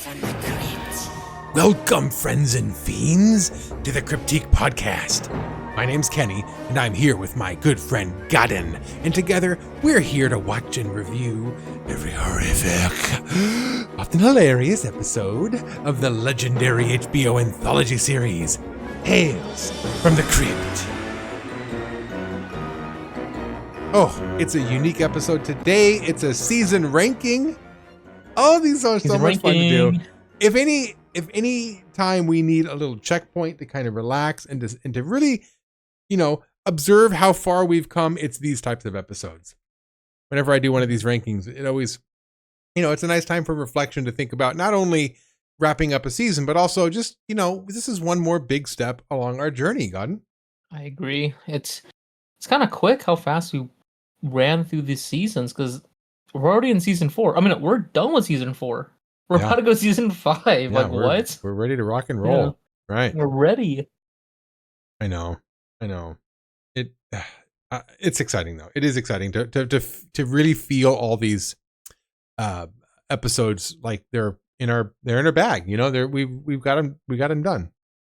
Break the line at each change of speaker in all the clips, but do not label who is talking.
from the Crypt.
Welcome, friends and fiends, to the Cryptique Podcast. My name's Kenny, and I'm here with my good friend Godden, and together we're here to watch and review every horrific, often hilarious episode of the legendary HBO anthology series, Tales from the Crypt. Oh, it's a unique episode today. It's a season ranking. Oh, these are so much fun to do. If any time we need a little checkpoint to kind of relax and to really, observe how far we've come, it's these types of episodes. Whenever I do one of these rankings, it always, it's a nice time for reflection to think about not only wrapping up a season, but also just, this is one more big step along our journey, Godden.
I agree. It's kind of quick how fast we ran through these seasons, because we're already in season 4. I mean, we're done with season 4. We're about to go season 5.
Yeah,
what?
We're ready to rock and roll. Yeah, right.
We're ready.
I know. It's exciting though. It is exciting to really feel all these episodes like they're in our bag. We've got them done.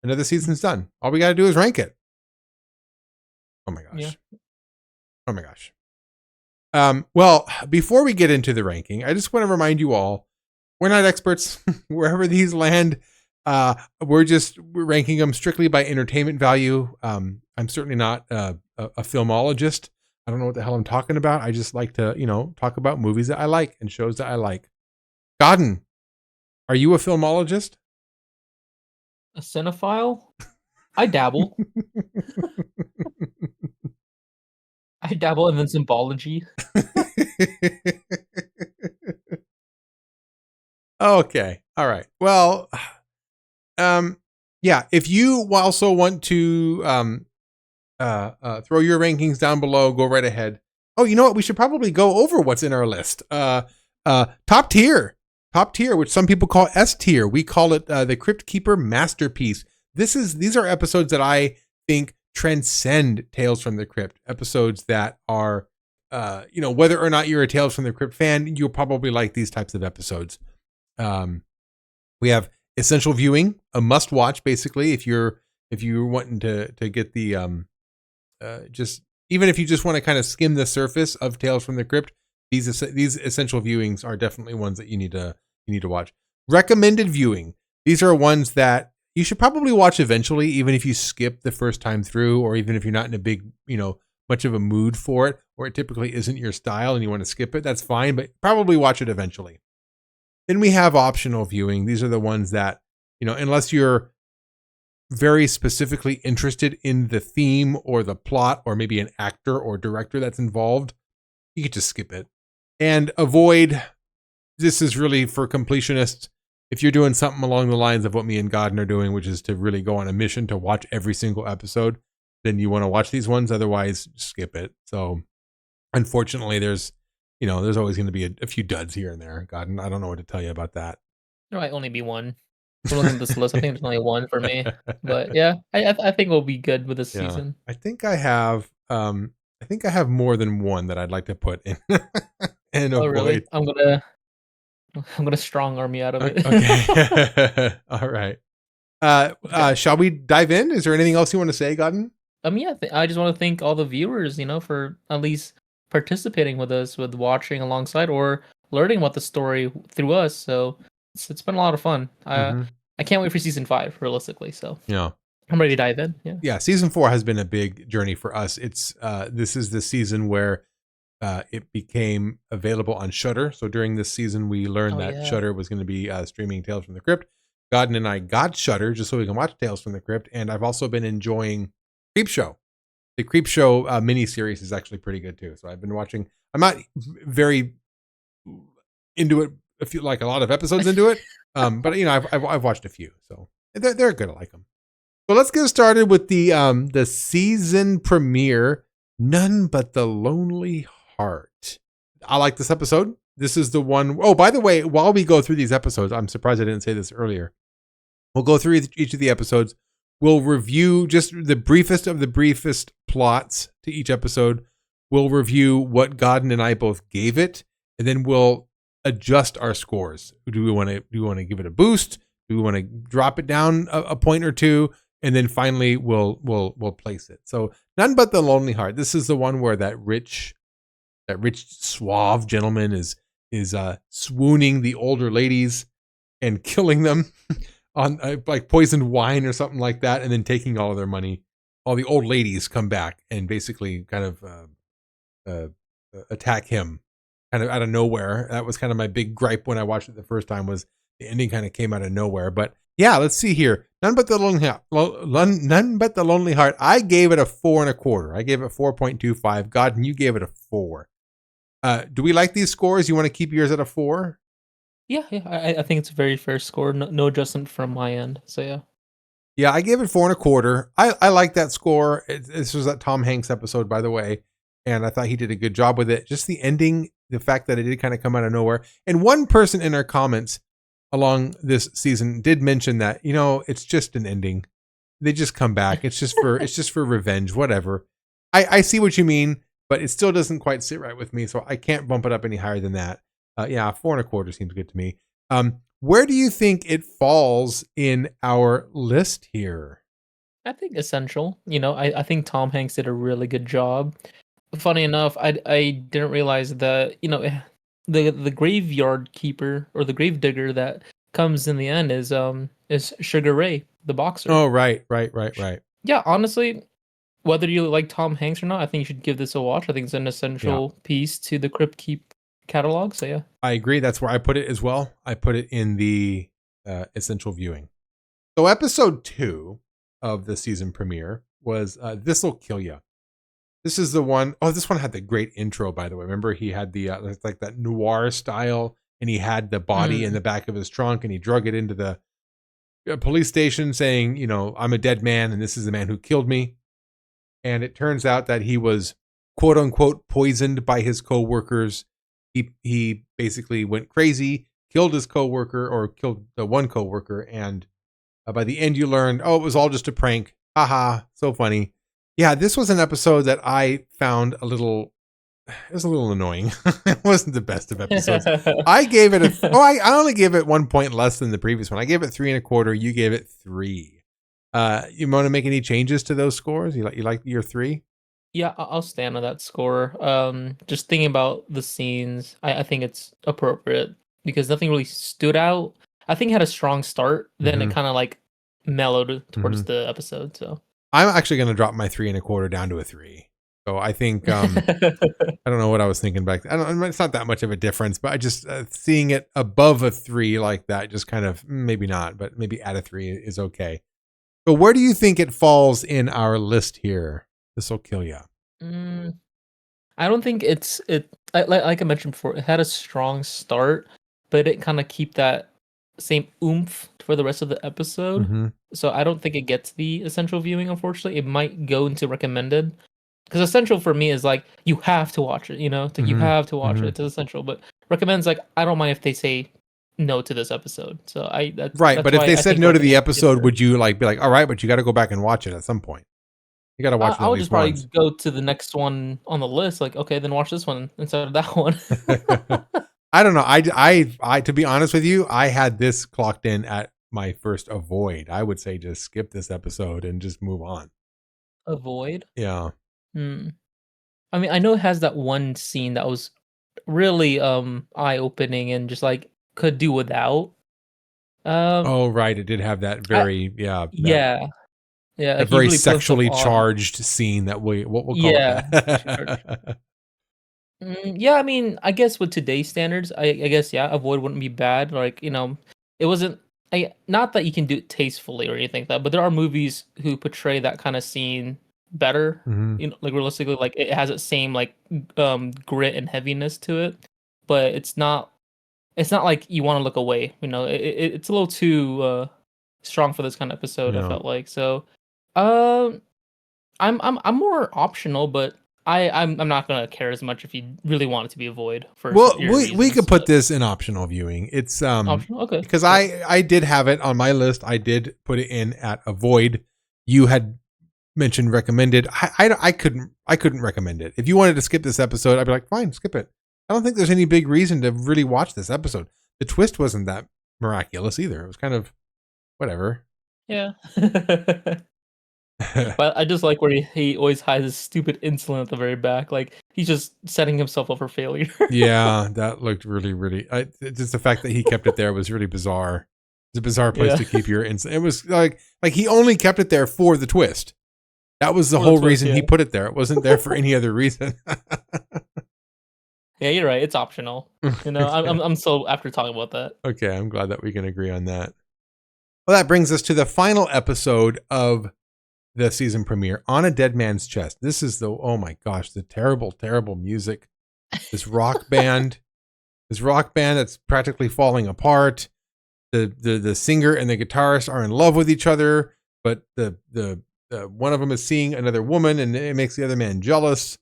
Another season's done. All we got to do is rank it. Oh my gosh.
Yeah.
Oh my gosh. Well, before we get into the ranking, I just want to remind you all, we're not experts. Wherever these land, we're ranking them strictly by entertainment value. I'm certainly not a filmologist. I don't know what the hell I'm talking about. I just like to, talk about movies that I like and shows that I like. Godden, are you a filmologist?
A cinephile? I dabble. I dabble in the symbology.
Okay. All right. Well, yeah, if you also want to throw your rankings down below, go right ahead. Oh, you know what? We should probably go over what's in our list. Top tier, which some people call S tier. We call it the Crypt Keeper Masterpiece. These are episodes that I think transcend Tales from the Crypt. Episodes that are, whether or not you're a Tales from the Crypt fan, you'll probably like these types of episodes. We have essential viewing, a must watch, basically, if you're wanting to get the even if you just want to kind of skim the surface of Tales from the Crypt, these essential viewings are definitely ones that you need to watch. Recommended viewing. These are ones that you should probably watch eventually, even if you skip the first time through, or even if you're not in a big, much of a mood for it, or it typically isn't your style and you want to skip it, that's fine, but probably watch it eventually. Then we have optional viewing. These are the ones that, unless you're very specifically interested in the theme or the plot, or maybe an actor or director that's involved, you could just skip it. And avoid, this is really for completionists. If you're doing something along the lines of what me and Godden are doing, which is to really go on a mission to watch every single episode, then you want to watch these ones. Otherwise, skip it. So, unfortunately, there's always going to be a few duds here and there. Godden, I don't know what to tell you about that.
There might only be one. Looking at this list, I think there's only one for me. But yeah, I think we'll be good with this season.
I think I have more than one that I'd like to put in. And avoid.
Really? I'm gonna strong arm you out of it.
Okay. All right. Shall we dive in? Is there anything else you want to say, Godden?
Yeah. I just want to thank all the viewers, for at least participating with us, with watching alongside or learning about the story through us. So it's been a lot of fun. I can't wait for season 5, realistically. So
yeah,
I'm ready to dive in.
Yeah. Season 4 has been a big journey for us. It's this is the season where it became available on Shudder. So during this season, we learned that Shudder was going to be streaming Tales from the Crypt. Godden and I got Shudder just so we can watch Tales from the Crypt. And I've also been enjoying Creep Show. The Creep Show miniseries is actually pretty good too. So I've been watching. I'm not very into it. A lot of episodes into it. But I've watched a few. So they're good. I like them. So let's get started with the season premiere. None But the Lonely Heart. I like this episode. This is the one. Oh, by the way, while we go through these episodes, I'm surprised I didn't say this earlier. We'll go through each of the episodes. We'll review just the briefest of the briefest plots to each episode. We'll review what Godden and I both gave it. And then we'll adjust our scores. Do we want to give it a boost? Do we want to drop it down a point or two? And then finally we'll place it. So None But the Lonely Heart. This is the one where that rich suave gentleman is swooning the older ladies and killing them on like poisoned wine or something like that, and then taking all of their money. All the old ladies come back and basically kind of attack him kind of out of nowhere. That was kind of my big gripe when I watched it the first time, was the ending kind of came out of nowhere. But yeah, let's see here. None But the Lonely Heart. I gave it a 4 1/4. I gave it 4.25. Godden, you gave it a 4. Do we like these scores? You want to keep yours at a 4?
Yeah. I think it's a very fair score. No adjustment from my end. So yeah.
Yeah, I gave it 4 1/4. I like that score. This was that Tom Hanks episode, by the way, and I thought he did a good job with it. Just the ending, the fact that it did kind of come out of nowhere. And one person in our comments along this season did mention that, it's just an ending. They just come back. It's just for revenge, whatever. I see what you mean, but it still doesn't quite sit right with me, so I can't bump it up any higher than that. 4 1/4 seems good to me. Where do you think it falls in our list here?
I think essential. I think Tom Hanks did a really good job. Funny enough, I didn't realize that, the graveyard keeper or the grave digger that comes in the end is Sugar Ray, the boxer.
Oh, right.
Yeah, honestly, whether you like Tom Hanks or not, I think you should give this a watch. I think it's an essential piece to the Crypt Keep catalog. So yeah,
I agree. That's where I put it as well. I put it in the essential viewing. So episode 2 of the season premiere was This'll Kill Ya. This is the one. Oh, this one had the great intro, by the way. Remember, he had the like that noir style, and he had the body in the back of his trunk, and he drug it into the police station saying, I'm a dead man, and this is the man who killed me. And it turns out that he was, quote unquote, poisoned by his coworkers. He basically went crazy, killed his coworker, or killed the one coworker, and by the end you learned, it was all just a prank. Haha, so funny. Yeah, this was an episode that I found it was a little annoying. It wasn't the best of episodes. I gave it I only gave it 1 point less than the previous one. I gave it 3 1/4. You gave it 3. You want to make any changes to those scores? You like your 3?
Yeah, I'll stand on that score. Just thinking about the scenes, I think it's appropriate because nothing really stood out. I think it had a strong start, then it kind of like mellowed towards the episode. So
I'm actually going to drop my 3 1/4 down to a 3. So I think I don't know what I was thinking back then. It's not that much of a difference, but I just seeing it above a 3 like that, just kind of maybe not, but maybe at a 3 is okay. So where do you think it falls in our list here? This'll Kill Ya.
I don't think like I mentioned before, it had a strong start, but it didn't kind of keep that same oomph for the rest of the episode. So I don't think it gets the essential viewing, unfortunately. It might go into recommended. Because essential for me is like, you have to watch it, It's like, you have to watch it. It's essential. But recommends, like, I don't mind if they say no to this episode. So that's
right. But if they said no to the episode, would you be like, all right, but you got to go back and watch it at some point? You got to watch it
I would just probably go to the next one on the list. Like, okay, then watch this one instead of that one.
I don't know. I to be honest with you, I had this clocked in at my first avoid. I would say just skip this episode and just move on.
Avoid?
Yeah.
I mean, I know it has that one scene that was really eye-opening and just like could do without.
Oh right, it did have that very
yeah.
A very really sexually charged scene that we'll call it.
Yeah, I mean, I guess with today's standards, I guess Avoid wouldn't be bad. Like, it wasn't. Not that you can do it tastefully or anything like that, but there are movies who portray that kind of scene better. Like realistically, like it has that same like grit and heaviness to it, but it's not like you want to look away. It's a little too strong for this kind of episode. I felt like so. I'm more optional, but I'm not gonna care as much if you really want it to be Avoid.
We could put this in optional viewing. It's
optional, okay.
Because I did have it on my list. I did put it in at Avoid. You had mentioned recommended. I couldn't recommend it. If you wanted to skip this episode, I'd be like, fine, skip it. I don't think there's any big reason to really watch this episode. The twist wasn't that miraculous either. It was kind of whatever.
Yeah. But I just like where he always hides his stupid insulin at the very back. Like he's just setting himself up for failure.
Yeah, that looked really. Just the fact that he kept it there was really bizarre. It's a bizarre place to keep your insulin. It was like he only kept it there for the twist. That was the whole reason he put it there. It wasn't there for any other reason.
Yeah, you're right. It's optional. You know, I'm so after talking about that.
Okay, I'm glad that we can agree on that. Well, that brings us to the final episode of the season premiere, On a Dead Man's Chest. This is oh my gosh, the terrible music. This rock band that's practically falling apart. The singer and the guitarist are in love with each other, but the one of them is seeing another woman, and it makes the other man jealous.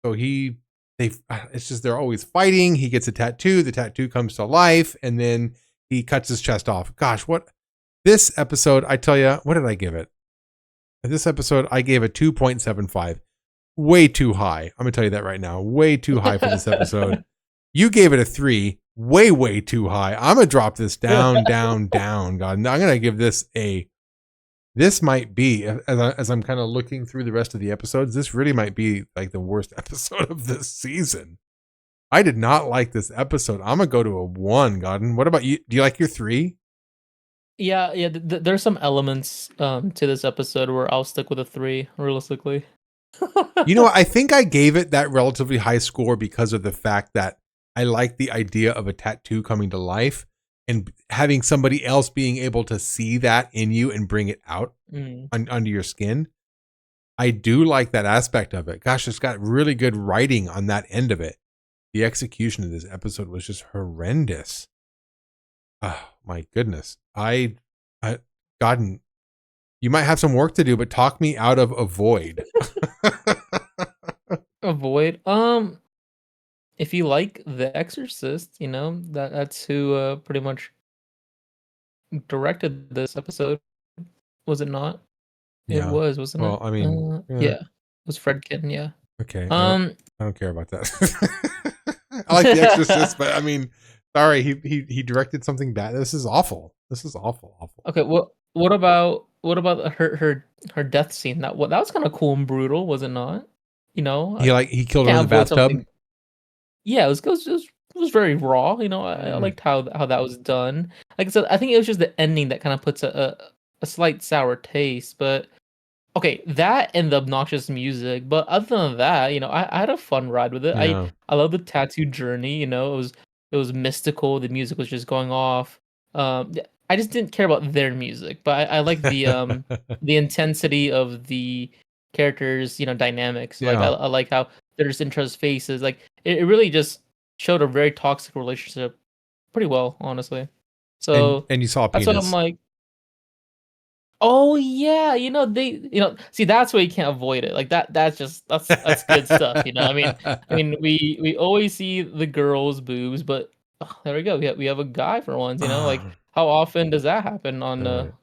So it's just they're always fighting. He gets a tattoo. The tattoo comes to life, and then he cuts his chest off. Gosh, this episode? I tell you, what did I give it? This episode, I gave it 2.75. Way too high. I'm gonna tell you that right now. Way too high for this episode. You gave it a 3. Way too high. I'm gonna drop this down. God, I'm gonna give this This might be, as I'm kind of looking through the rest of the episodes, this really might be like the worst episode of this season. I did not like this episode. I'm gonna go to a 1, Godden. What about you? Do you like your 3?
Yeah. There's some elements to this episode where I'll stick with a 3, realistically.
You know what? I think I gave it that relatively high score because of the fact that I like the idea of a tattoo coming to life and having somebody else being able to see that in you and bring it out under your skin. I do like that aspect of it. Gosh, it's got really good writing on that end of it. The execution of this episode was just horrendous. Oh my goodness. Godden, you might have some work to do, but talk me out of a void.
A void? If you like The Exorcist, you know, that's who pretty much directed this episode. Was it not?
Yeah.
It was, wasn't it?
Well, I mean,
yeah. It was Fredkin, yeah.
Okay. I don't care about that. I like The Exorcist, but I mean, sorry, he directed something bad. This is awful. Awful.
Okay, what about her death scene? That was kind of cool and brutal, was it not? You know,
he killed her in the bathtub.
Yeah, it was very raw. You know, I liked how that was done. Like I said, I think it was just the ending that kind of puts a slight sour taste. But okay, that and the obnoxious music. But other than that, you know, I had a fun ride with it.
Yeah.
I love the tattoo journey. You know, it was mystical. The music was just going off. I just didn't care about their music, but I like the the intensity of the characters, you know, dynamics. Like I like how they're just in each other's faces. Like it really just showed a very toxic relationship pretty well, honestly. So
and you saw a penis.
That's what I'm like. Oh yeah, you know see that's where you can't avoid it. Like that's good stuff. You know, I mean we always see the girls' boobs, but there we go. We have a guy for once. You know, like how often does that happen on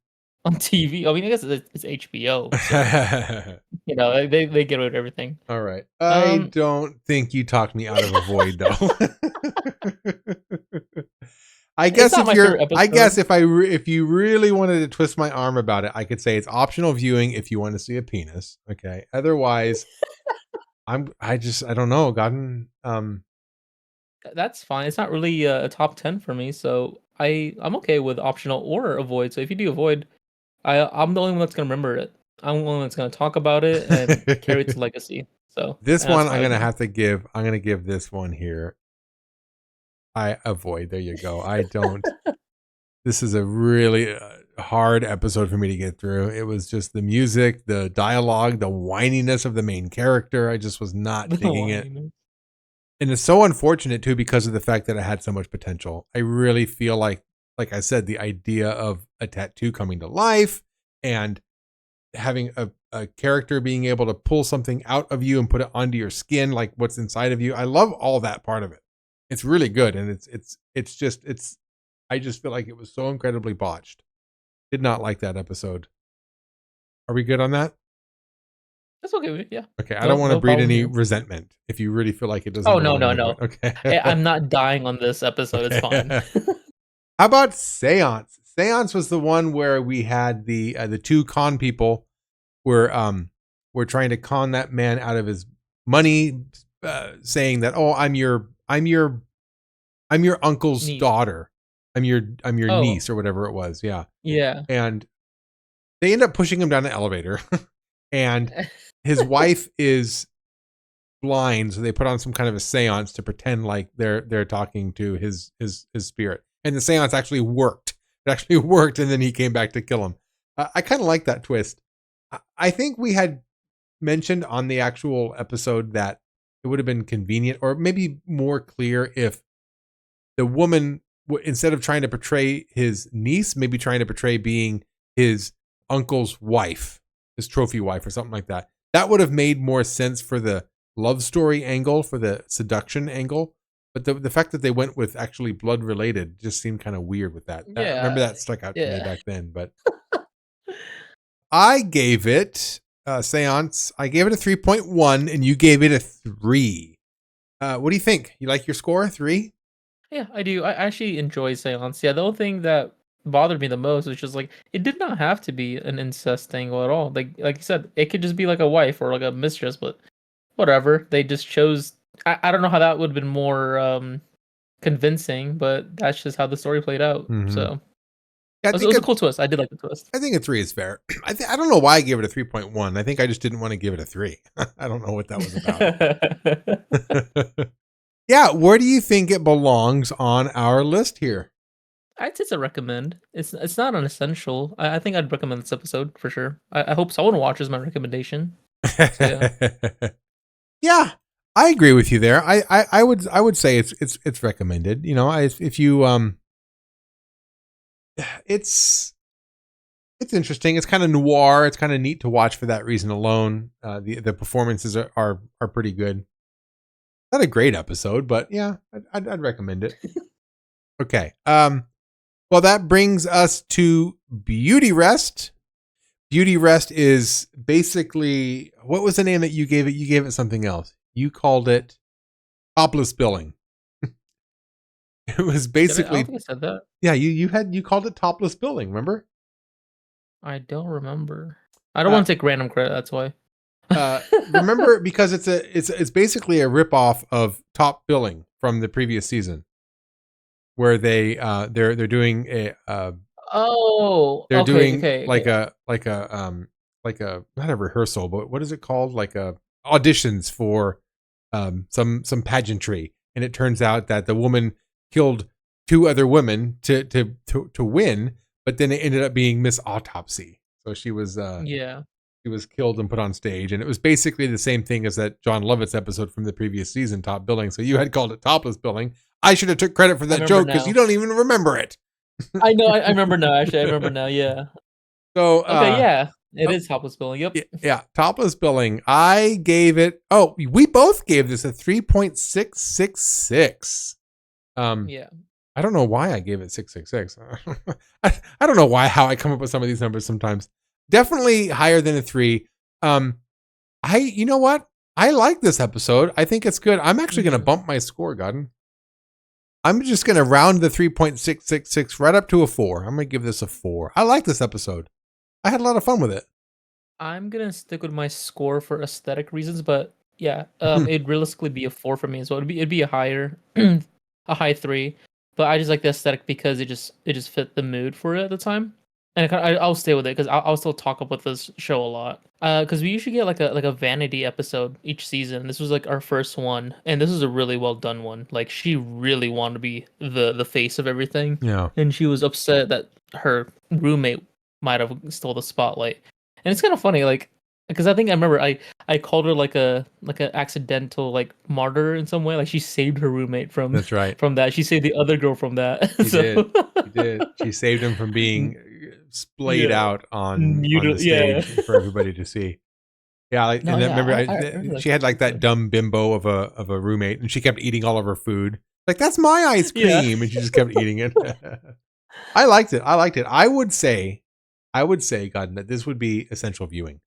TV? I mean, I guess it's HBO. So, you know, they get rid of everything.
All right. I don't think you talked me out of a void, though. I guess if you really wanted to twist my arm about it, I could say it's optional viewing if you want to see a penis. Okay. Otherwise, I don't know. Godden.
That's fine. It's not really a top 10 for me, so I'm okay with optional or avoid. So if you do avoid, I'm the only one that's gonna remember it. I'm the only one that's gonna talk about it and carry its legacy. So
this one I'm gonna give this one here. I avoid. There you go. I don't. This is a really hard episode for me to get through. It was just the music, the dialogue, the whininess of the main character. I just was not digging it. And it's so unfortunate too because of the fact that it had so much potential. I really feel like I said, the idea of a tattoo coming to life and having a character being able to pull something out of you and put it onto your skin, like what's inside of you. I love all that part of it. It's really good. And I just feel like it was so incredibly botched. Did not like that episode. Are we good on that?
That's okay. Yeah.
Okay, I don't want to
No
breed
problem
any
here.
resentment if you really feel like it doesn't
Oh no,
belong
no,
in the
no.
point. Okay.
I'm not dying on this episode. It's fine.
Okay. How about Seance? Seance was the one where we had the two con people were trying to con that man out of his money, saying that, oh, I'm your uncle's
Niece.
daughter. I'm your
Oh.
niece or whatever it was. Yeah.
Yeah.
And they end up pushing him down the elevator, and his wife is blind, so they put on some kind of a seance to pretend like they're talking to his spirit, and the seance actually worked. It actually worked, and then he came back to kill him. I kind of like that twist. I think we had mentioned on the actual episode that it would have been convenient or maybe more clear if the woman, instead of trying to portray his niece, maybe trying to portray being his uncle's wife, his trophy wife or something like that. That would have made more sense for the love story angle, for the seduction angle. But the fact that they went with actually blood related just seemed kind of weird with that. I remember that stuck out to me back then. But I gave it Seance. I gave it a 3.1 and you gave it a 3. What do you think? You like your score? 3?
Yeah, I do. I actually enjoy Seance. Yeah, the only thing that bothered me the most was just like it did not have to be an incest angle at all. Like you said, it could just be like a wife or like a mistress, but whatever. They just chose. I don't know how that would have been more convincing, but that's just how the story played out.
Mm-hmm.
So
yeah,
it was a cool twist. I did like the twist.
I think a 3 is fair. I don't know why I gave it a 3.1. I think I just didn't want to give it a 3. I don't know what that was about. Yeah, where do you think it belongs on our list here?
I'd say it's a recommend. It's not an essential. I think I'd recommend this episode for sure. I hope someone watches my recommendation. So,
yeah, I agree with you there. I would say it's recommended. You know, if you it's interesting. It's kind of noir. It's kind of neat to watch for that reason alone. The performances are pretty good. Not a great episode, but yeah, I'd recommend it. Okay. Well, that brings us to Beauty Rest. Beauty Rest is basically, what was the name that you gave it? You gave it something else. You called it Topless Billing. It was basically.
I don't think I said that.
Yeah, you called it Topless Billing. Remember?
I don't remember. I don't want to take random credit. That's why.
Remember, because it's basically a ripoff of Top Billing from the previous season, where they're doing a like a not a rehearsal, but what is it called, like a auditions for some pageantry, and it turns out that the woman killed 2 other women to win, but then it ended up being Miss Autopsy, so she was He was killed and put on stage, and it was basically the same thing as that John Lovitz episode from the previous season, Top Billing. So you had called it Topless Billing. I should have took credit for that joke because you don't even remember it.
I know. I remember now. Actually, I remember now. Yeah.
So
okay, yeah, it is Topless Billing. Yep.
Yeah, Topless Billing. I gave it. Oh, we both gave this a 3.666.
Yeah. I
don't know why I gave it 666. I don't know how I come up with some of these numbers sometimes. Definitely higher than a 3. You know what? I like this episode. I think it's good. I'm actually going to bump my score, Godden. I'm just going to round the 3.666 right up to a 4. I'm going to give this a 4. I like this episode. I had a lot of fun with it.
I'm going to stick with my score for aesthetic reasons, but yeah, it'd realistically be a 4 for me as well. It'd be a higher, a high 3, but I just like the aesthetic because it just fit the mood for it at the time. And I'll stay with it because I'll still talk up with this show a lot. Because we usually get like a vanity episode each season. This was like our first one, and this is a really well done one. Like she really wanted to be the face of everything.
Yeah.
And she was upset that her roommate might have stole the spotlight. And it's kind of funny, like because I think I remember I called her like an accidental like martyr in some way. Like she saved her roommate from
That's right.
From that, she saved the other girl from that.
She did. She saved him from being splayed out on the stage for everybody to see. Yeah, remember she had like that dumb bimbo of a roommate, and she kept eating all of her food. Like, that's my ice cream, and she just kept eating it. I liked it. I would say, Godden, that this would be essential viewing.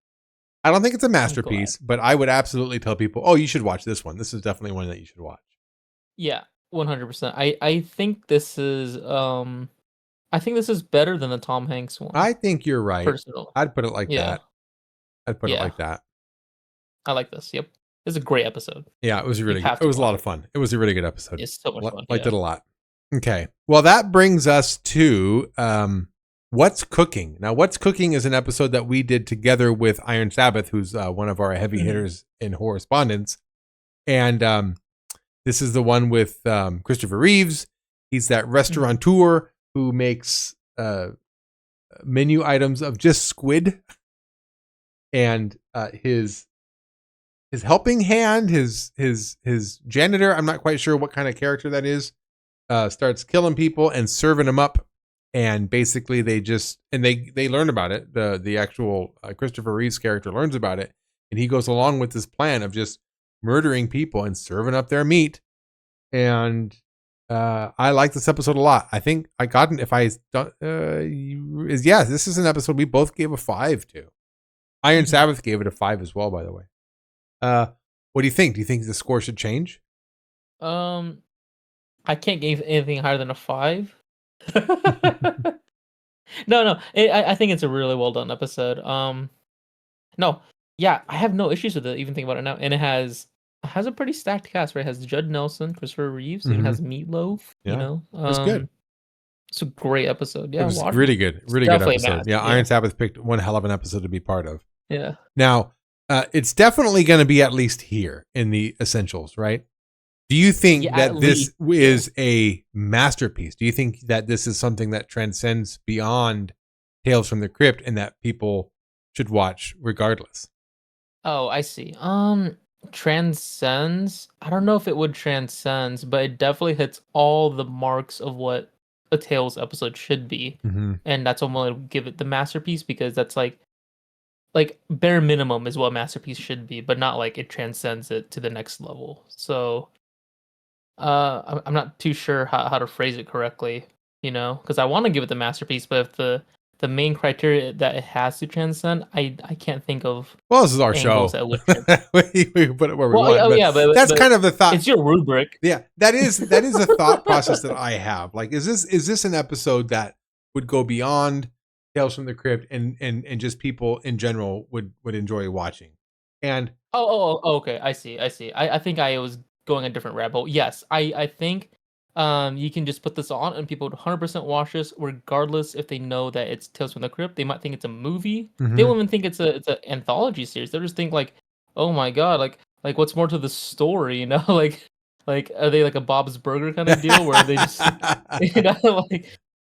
I don't think it's a
I'm glad.
masterpiece, but I would absolutely tell people, oh, you should watch this one. This is definitely one that you should watch.
Yeah, 100%. I think this is better than the Tom Hanks one.
I think you're right.
Personal.
I'd put it like
Yeah.
that. I'd put it
Yeah.
like that.
I like this. Yep. It's a great episode.
Yeah, it was really
have
good.
to
It was a lot
watch
of fun. It was a really good episode.
It's so much fun.
Liked
Yeah.
it a lot. Okay. Well, that brings us to What's Cooking. Now, What's Cooking is an episode that we did together with Iron Sabbath, who's one of our heavy hitters in Horrorspondence. And this is the one with Christopher Reeves. He's that restaurateur who makes menu items of just squid. And his helping hand, his janitor, I'm not quite sure what kind of character that is, starts killing people and serving them up. And basically they learn about it. The actual Christopher Reeves character learns about it. And he goes along with this plan of just murdering people and serving up their meat. And I like this episode a lot. I think this is an episode we both gave a 5 to. Iron Sabbath gave it a 5 as well, by the way. What do you think? Do you think the score should change?
I can't give anything higher than a 5. No. I think it's a really well done episode. No, yeah, I have no issues with it. Even think about it now, and it has a pretty stacked cast. Right, it has Judd Nelson, Christopher Reeves, it has Meatloaf.
Yeah,
you know,
it's good.
It's a great episode. Yeah,
it was really good, really good episode. Yeah, Iron Sabbath picked one hell of an episode to be part of.
Yeah.
Now, it's definitely going to be at least here in the essentials, right? Do you think that this is a masterpiece? Do you think that this is something that transcends beyond Tales from the Crypt and that people should watch regardless?
Oh, I see. Transcends. I don't know if it would transcend, but it definitely hits all the marks of what a Tales episode should be. And that's what I'm going to give it the masterpiece, because that's like bare minimum is what a masterpiece should be, but not like it transcends it to the next level. So I'm not too sure how to phrase it correctly, because I want to give it the masterpiece, but if the main criteria that it has to transcend, I can't think of.
Well, this is our show. we put it where we want. But that's kind of the thought.
It's your rubric.
Yeah, that is a thought process that I have. Like, is this an episode that would go beyond Tales from the Crypt and just people in general would enjoy watching? And
okay, I see. I think I was going a different rabbit hole. Yes, I think you can just put this on and people would 100% watch this regardless if they know that it's Tales from the Crypt. They might think it's a movie. They won't even think it's an anthology series. They'll just think like, oh my god, like what's more to the story, like are they like a Bob's Burger kind of deal where they just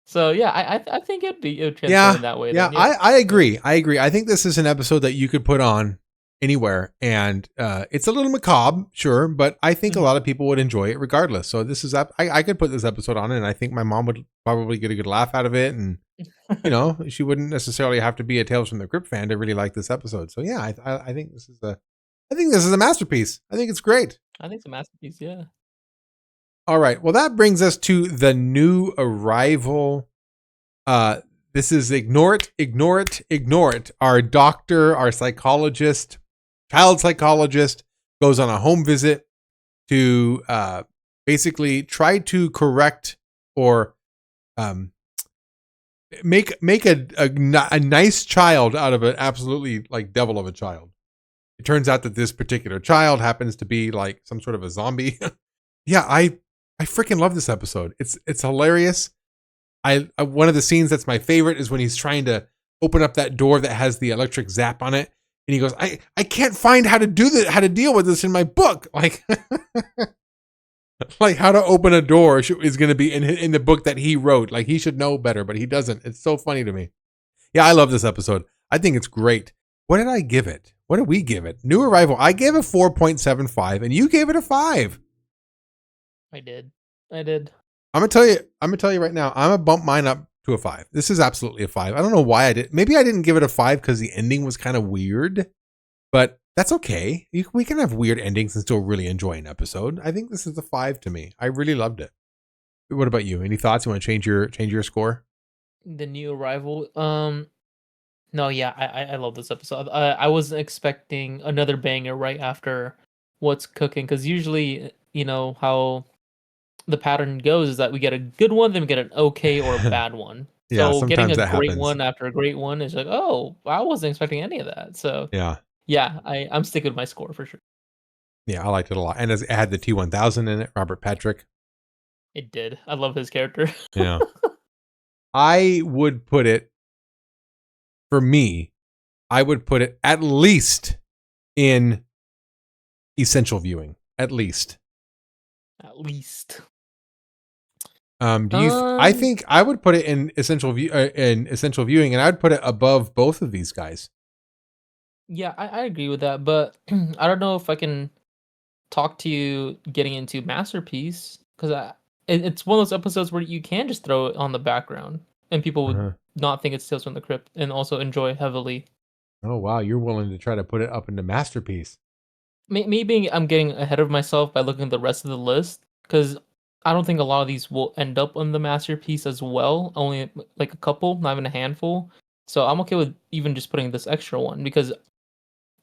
so yeah, I think it would transcend that way.
Yeah, I agree. I think this is an episode that you could put on anywhere, and it's a little macabre, sure, but I think a lot of people would enjoy it regardless. So this is I could put this episode on, and I think my mom would probably get a good laugh out of it, and she wouldn't necessarily have to be a Tales from the Crypt fan to really like this episode. So yeah, I think this is a masterpiece. I think it's great.
I think it's a masterpiece. Yeah.
All right. Well, that brings us to the new arrival. This is Ignore It. Our doctor, our psychologist, child psychologist, goes on a home visit to basically try to correct or make a nice child out of an absolutely like devil of a child. It turns out that this particular child happens to be like some sort of a zombie. Yeah, I freaking love this episode. It's hilarious. One of the scenes that's my favorite is when he's trying to open up that door that has the electric zap on it, and he goes, I can't find how to deal with this in my book. Like, like how to open a door is going to be in the book that he wrote. Like, he should know better, but he doesn't. It's so funny to me. Yeah, I love this episode. I think it's great. What did I give it? What did we give it? New Arrival. I gave it 4.75, and you gave it a 5.
I did.
I'm gonna tell you right now, I'm gonna bump mine up to a 5. This is absolutely a 5. I don't know why I did. Maybe I didn't give it a 5 because the ending was kind of weird, but that's okay. We can have weird endings and still really enjoy an episode. I think this is a 5 to me. I really loved it. What about you? Any thoughts? You want to change your score?
The New Arrival. No, yeah, I love this episode. I wasn't expecting another banger right after What's Cooking, because usually, how the pattern goes is that we get a good one, then we get an okay or a bad one.
Yeah,
So getting
sometimes
a
that
great
happens.
one after a great one is like, oh, I wasn't expecting any of that. So
Yeah.
yeah, I'm sticking with my score for sure.
Yeah, I liked it a lot. And it had the T-1000 in it, Robert Patrick.
It did. I love his character.
Yeah. I would put it, for me, I would put it at least in essential viewing. At least.
At least.
I think I would put it in essential viewing, and I would put it above both of these guys.
Yeah, I agree with that, but I don't know if I can talk to you getting into Masterpiece, because it's one of those episodes where you can just throw it on the background and people would not think it's Tales from the Crypt and also enjoy heavily.
Oh wow, you're willing to try to put it up into Masterpiece.
Maybe I'm getting ahead of myself by looking at the rest of the list, because I don't think a lot of these will end up on the Masterpiece as well. Only like a couple, not even a handful. So I'm okay with even just putting this extra one, because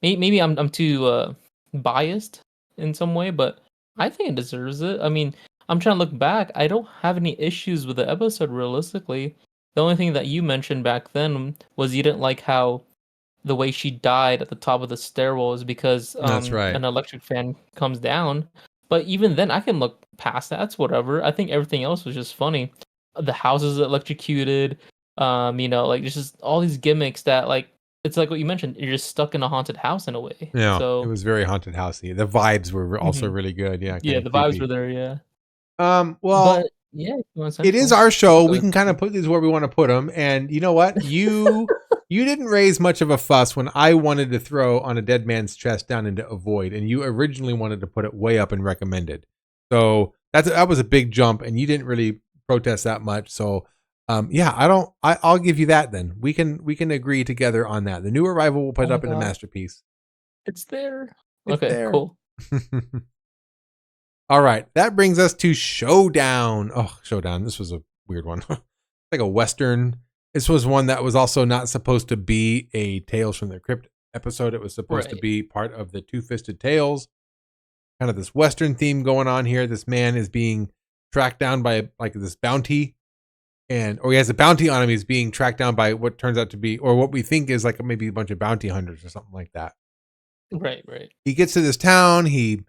maybe I'm too biased in some way, but I think it deserves it. I mean, I'm trying to look back. I don't have any issues with the episode realistically. The only thing that you mentioned back then was you didn't like how the way she died at the top of the stairwell is because
That's right.
an electric fan comes down. But even then, I can look past that. That's whatever. I think everything else was just funny. The house is electrocuted. Like just all these gimmicks that, like, it's like what you mentioned. You're just stuck in a haunted house in a way.
Yeah,
So
it was very haunted housey. The vibes were also really good. Yeah,
yeah, the vibes were there. Yeah.
Well,
But yeah,
it is our show. We can kind of put these where we want to put them. And you know what? You didn't raise much of a fuss when I wanted to throw On a Dead Man's Chest down into a void, and you originally wanted to put it way up in recommended. So that was a big jump, and you didn't really protest that much. So I'll give you that then. We can agree together on that. The new arrival will put it up in a Masterpiece.
It's there.
It's
okay,
there.
Cool.
All right, that brings us to Showdown. Oh, Showdown. This was a weird one. Like a Western. This was one that was also not supposed to be a Tales from the Crypt episode. It was supposed to be part of the Two-Fisted Tales. Kind of this Western theme going on here. This man is being tracked down by like this bounty. Or he has a bounty on him. He's being tracked down by what turns out to be, or what we think is like maybe a bunch of bounty hunters or something like that.
Right.
He gets to this town. He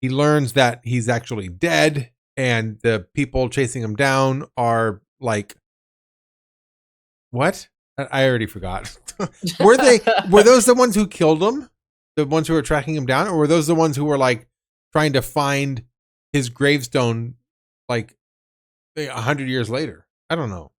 learns that he's actually dead, and the people chasing him down are like, what? I already forgot. Were those the ones who killed him? The ones who were tracking him down? Or were those the ones who were like trying to find his gravestone like 100 years later? I don't know.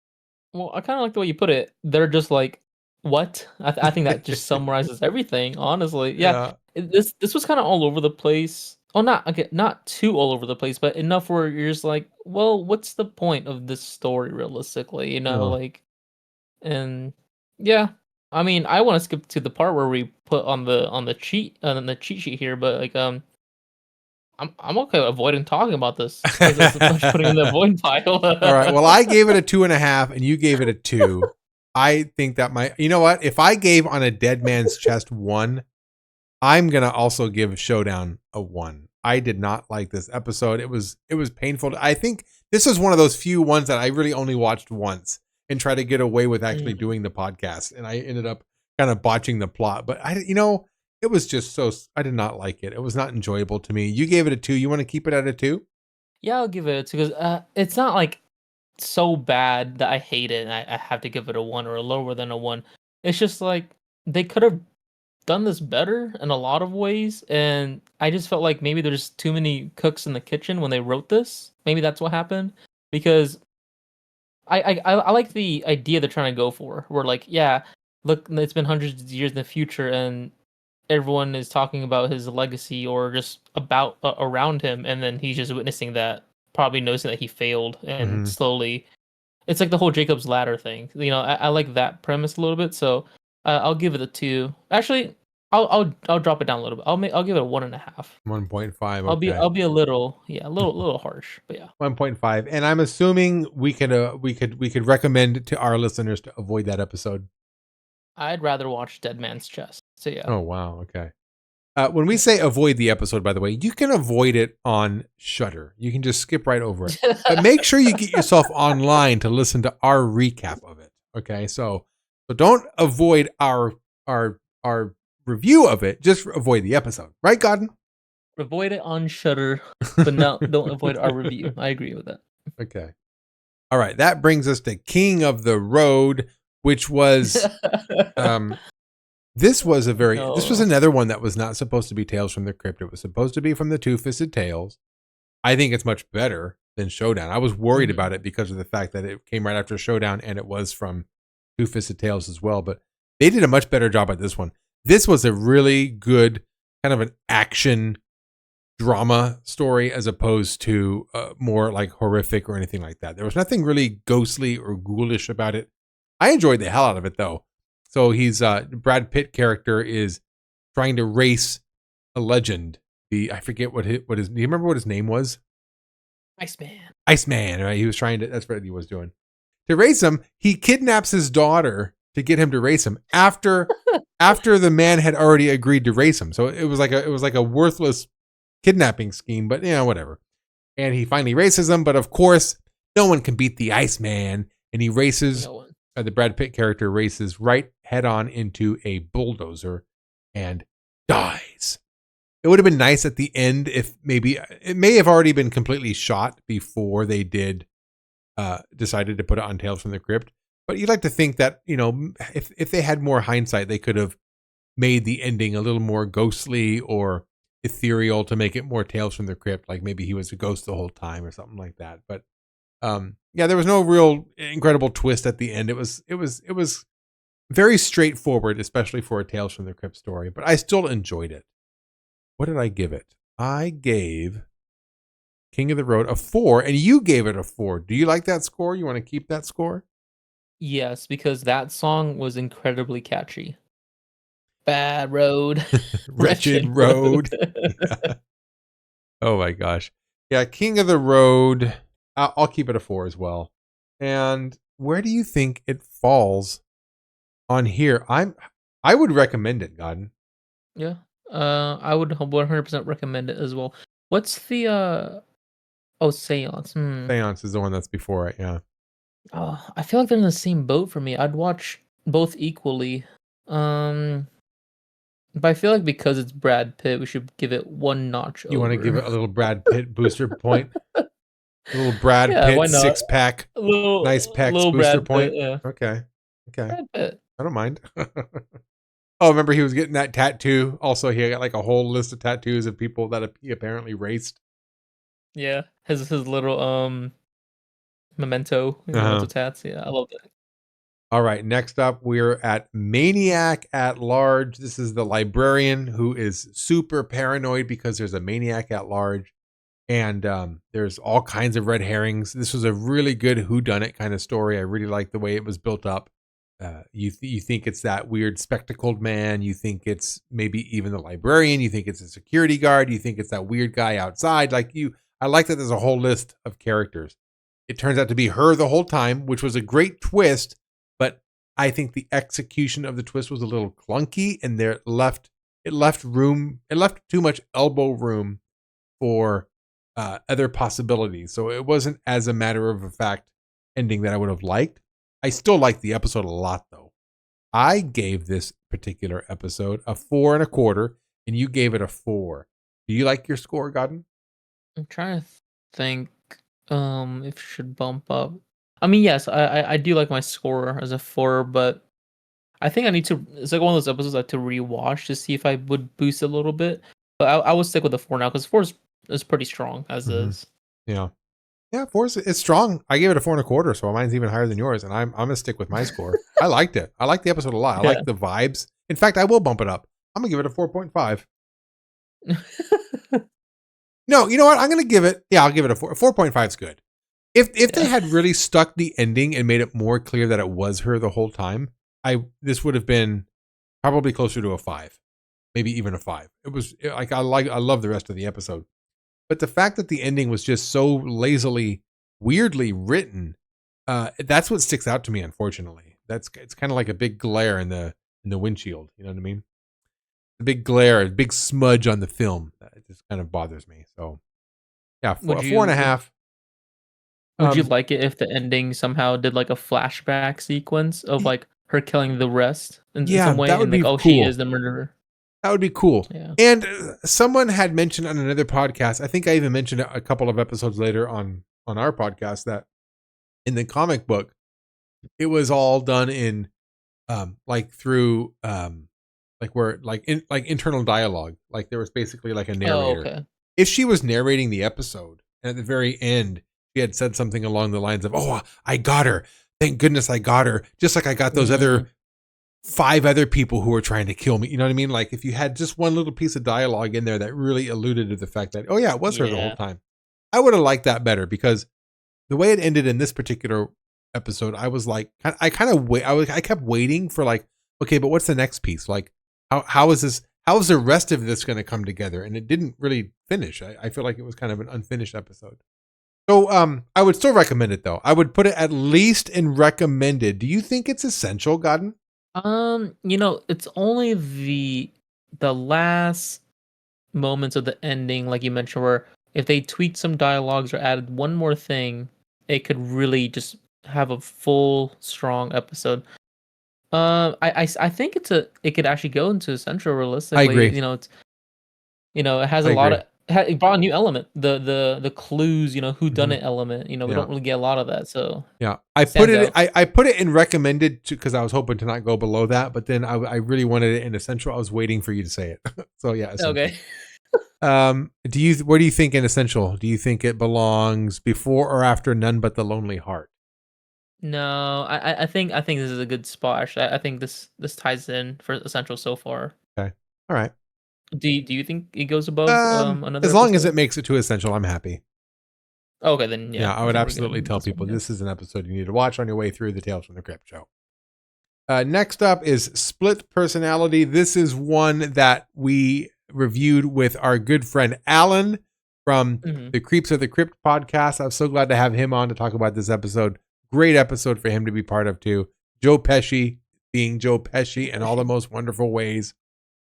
Well, I kind of like the way you put it. They're just like, what? I think that just summarizes everything, honestly. Yeah. This was kind of all over the place. Oh, not too all over the place, but enough where you're just like, well, what's the point of this story realistically? Like, and yeah, I mean, I want to skip to the part where we put on the cheat sheet here, but like, I'm okay avoiding talking about this because it's much putting in the avoid pile.
All right. Well, I gave it a 2.5, and you gave it a 2. I think that you know what? If I gave On a Dead Man's Chest 1, I'm gonna also give Showdown a 1. I did not like this episode. It was painful. I think this was one of those few ones that I really only watched once and try to get away with actually doing the podcast. And I ended up kind of botching the plot. But it was just I did not like it. It was not enjoyable to me. You gave it a 2. You want to keep it at a 2?
Yeah, I'll give it a 2 because it's not like so bad that I hate it and I have to give it a 1 or a lower than a 1. It's just like they could have done this better in a lot of ways, and I just felt like maybe there's too many cooks in the kitchen when they wrote this. Maybe that's what happened, because I like the idea they're trying to go for. We're like, yeah, look, it's been hundreds of years in the future, and everyone is talking about his legacy or just about around him, and then he's just witnessing that, probably noticing that he failed, and slowly, it's like the whole Jacob's Ladder thing. I like that premise a little bit, so I'll give it a 2. Actually, I'll drop it down a little bit. I'll give it a 1.5.
1.5.
Okay. I'll be a little harsh, but yeah.
1.5, and I'm assuming we could recommend to our listeners to avoid that episode.
I'd rather watch Dead Man's Chest. So yeah.
Oh, wow. Okay. When we say avoid the episode, by the way, you can avoid it on Shudder. You can just skip right over it. But make sure you get yourself online to listen to our recap of it. Okay, so don't avoid our review of it. Just avoid the episode, right, Godden?
Avoid it on Shudder, but no, don't avoid our review. I agree with that.
Okay. All right, that brings us to King of the Road, which was this was another one that was not supposed to be Tales from the Crypt. It was supposed to be from the Two-Fisted Tales. I think it's much better than Showdown. I was worried about it because of the fact that it came right after Showdown and it was from Two-Fisted Tales as well, but they did a much better job at this one. This was a really good kind of an action drama story as opposed to more like horrific or anything like that. There was nothing really ghostly or ghoulish about it. I enjoyed the hell out of it though. So he's Brad Pitt character is trying to race a legend. I forget what his do you remember what his name was? Iceman, right? He was trying to, that's what he was doing. To race him, he kidnaps his daughter to get him to race him after the man had already agreed to race him. So it was like a worthless kidnapping scheme, but whatever. And he finally races him, but of course, no one can beat the Iceman, and he races the Brad Pitt character races right head on into a bulldozer and dies. It would have been nice at the end if maybe it may have already been completely shot before they decided to put it on Tales from the Crypt. But you'd like to think that, if they had more hindsight, they could have made the ending a little more ghostly or ethereal to make it more Tales from the Crypt, like maybe he was a ghost the whole time or something like that. But there was no real incredible twist at the end. It was very straightforward, especially for a Tales from the Crypt story, but I still enjoyed it. What did I give it? I gave King of the Road a 4, and you gave it a 4. Do you like that score? You want to keep that score?
Yes, because that song was incredibly catchy. Bad road.
Wretched road. Yeah. Oh my gosh. Yeah, King of the Road. I'll keep it a 4 as well. And where do you think it falls on here? I would recommend it, Godden.
Yeah. I would 100% recommend it as well. What's the Seance?
Seance is the one that's before it, yeah.
I feel like they're in the same boat for me. I'd watch both equally. But I feel like because it's Brad Pitt, we should give it one notch over.
You want to give it a little Brad Pitt booster point? A little Brad Pitt 6-pack, nice pecs booster Brad point. Pitt, yeah. Okay.
Brad Pitt.
I don't mind. Oh, remember he was getting that tattoo? Also, he got like a whole list of tattoos of people that he apparently raced.
Yeah, his little memento tats. Yeah, I love that.
All right, next up we're at Maniac at Large. This is the librarian who is super paranoid because there's a maniac at large, and there's all kinds of red herrings. This was a really good whodunit kind of story. I really like the way it was built up. You think it's that weird spectacled man. You think it's maybe even the librarian. You think it's a security guard. You think it's that weird guy outside. I like that there's a whole list of characters. It turns out to be her the whole time, which was a great twist. But I think the execution of the twist was a little clunky, and it left too much elbow room for other possibilities. So it wasn't as a matter of fact ending that I would have liked. I still like the episode a lot, though. I gave this particular episode a 4 1/4, and you gave it a 4. Do you like your score, Godden?
I'm trying to think if it should bump up. I mean, yes, I do like my score as a 4, but I think I need to. It's like one of those episodes I have to rewatch to see if I would boost it a little bit. But I will stick with the 4 now because 4 is pretty strong as is.
Yeah. Yeah, 4 is strong. I gave it a 4 1/4, so mine's even higher than yours, and I'm gonna stick with my score. I liked it. I liked the episode a lot. I like the vibes. In fact, I will bump it up. I'm gonna give it a 4.5. No, you know what? I'm gonna give it. Yeah, I'll give it a 4. 4.5 is good. If they had really stuck the ending and made it more clear that it was her the whole time, this would have been probably closer to a 5, maybe even a 5. It was like I love the rest of the episode. But the fact that the ending was just so lazily, weirdly written, that's what sticks out to me, unfortunately. It's kind of like a big glare in the the windshield. You know what I mean? The big glare, a big smudge on the film. That just kind of bothers me. So, yeah, 4.5.
Would you like it if the ending somehow did like a flashback sequence of like her killing the rest in some way,
that would
and
be
like,
cool.
she is the murderer?
That would be cool.
Yeah.
And someone had mentioned on another podcast, I think I even mentioned it a couple of episodes later on our podcast, that in the comic book, it was all done in like through like where like internal dialogue. Like there was basically like a narrator.
Oh, okay.
If she was narrating the episode and at the very end she had said something along the lines of, "Oh, I got her. Thank goodness I got her. Just like I got those other 5 other people who were trying to kill me." You know what I mean? Like if you had just one little piece of dialogue in there that really alluded to the fact that, oh yeah, it was her the whole time. I would have liked that better, because the way it ended in this particular episode, I was like, I kept waiting for like, okay, but what's the next piece? Like, how is the rest of this going to come together? And it didn't really finish. I feel like it was kind of an unfinished episode. So, I would still recommend it though. I would put it at least in recommended. Do you think it's essential, Godden?
It's only the last moments of the ending, like you mentioned, where if they tweaked some dialogues or added one more thing, it could really just have a full, strong episode. I think it could actually go into essential realistically.
I agree.
It has a lot of. It brought a new element, the clues, who done it element. We don't really get a lot of that. So
yeah, I put it in recommended because I was hoping to not go below that, but then I really wanted it in essential. I was waiting for you to say it. So yeah, essential.
Okay.
Where do you think in essential? Do you think it belongs before or after None But the Lonely Heart?
No, I think this is a good spot. Actually, I think this ties in for essential so far.
Okay, all right.
Do you think it goes above another?
As long as it makes it to essential, I'm happy.
Okay, then yeah.
I would absolutely tell people this is an episode you need to watch on your way through the Tales from the Crypt show. Next up is Split Personality. This is one that we reviewed with our good friend Alan from the Creeps of the Crypt podcast. I'm so glad to have him on to talk about this episode. Great episode for him to be part of too. Joe Pesci being Joe Pesci in all the most wonderful ways.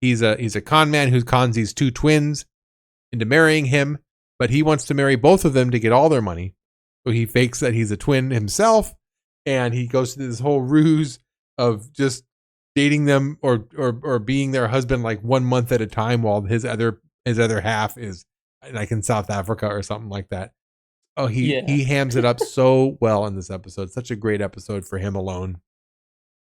He's a con man who cons these 2 twins into marrying him, but he wants to marry both of them to get all their money. So he fakes that he's a twin himself, and he goes through this whole ruse of just dating them or being their husband like 1 month at a time while his other half is like in South Africa or something like that. Oh, he hams it up so well in this episode. Such a great episode for him alone.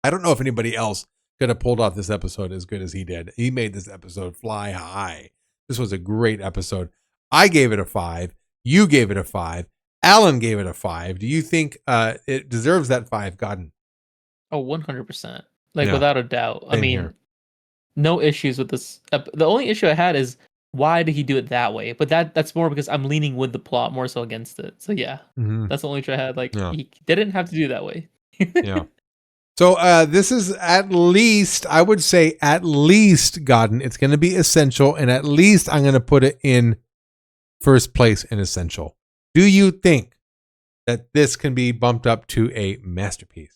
I don't know if anybody else could have pulled off this episode as good as he did. He made this episode fly high. This was a great episode. I gave it a 5. You gave it a 5. Alan gave it a 5. Do you think it deserves that 5, Godden?
Oh, 100%. Without a doubt. I mean, no issues with this. The only issue I had is why did he do it that way? But that's more because I'm leaning with the plot more so against it. So yeah, that's the only issue I had. He didn't have to do that way.
Yeah. So this is at least, I would say at least, Godden, it's going to be essential, and at least I'm going to put it in first place in essential. Do you think that this can be bumped up to a masterpiece?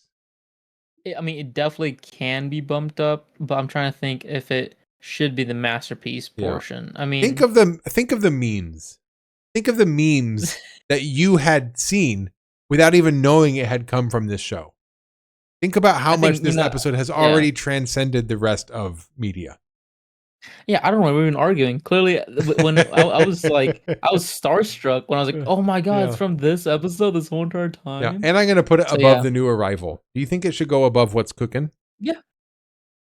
I mean, it definitely can be bumped up, but I'm trying to think if it should be the masterpiece portion. I mean,
think of the memes. Think of the memes that you had seen without even knowing it had come from this show. Think about how much this episode has already transcended the rest of media.
Yeah, I don't know. We've been arguing. Clearly, when I was starstruck when I was like, "Oh my god, it's from this episode this whole entire time."
Yeah, and I'm going to put it above the new arrival. Do you think it should go above What's Cooking?
Yeah.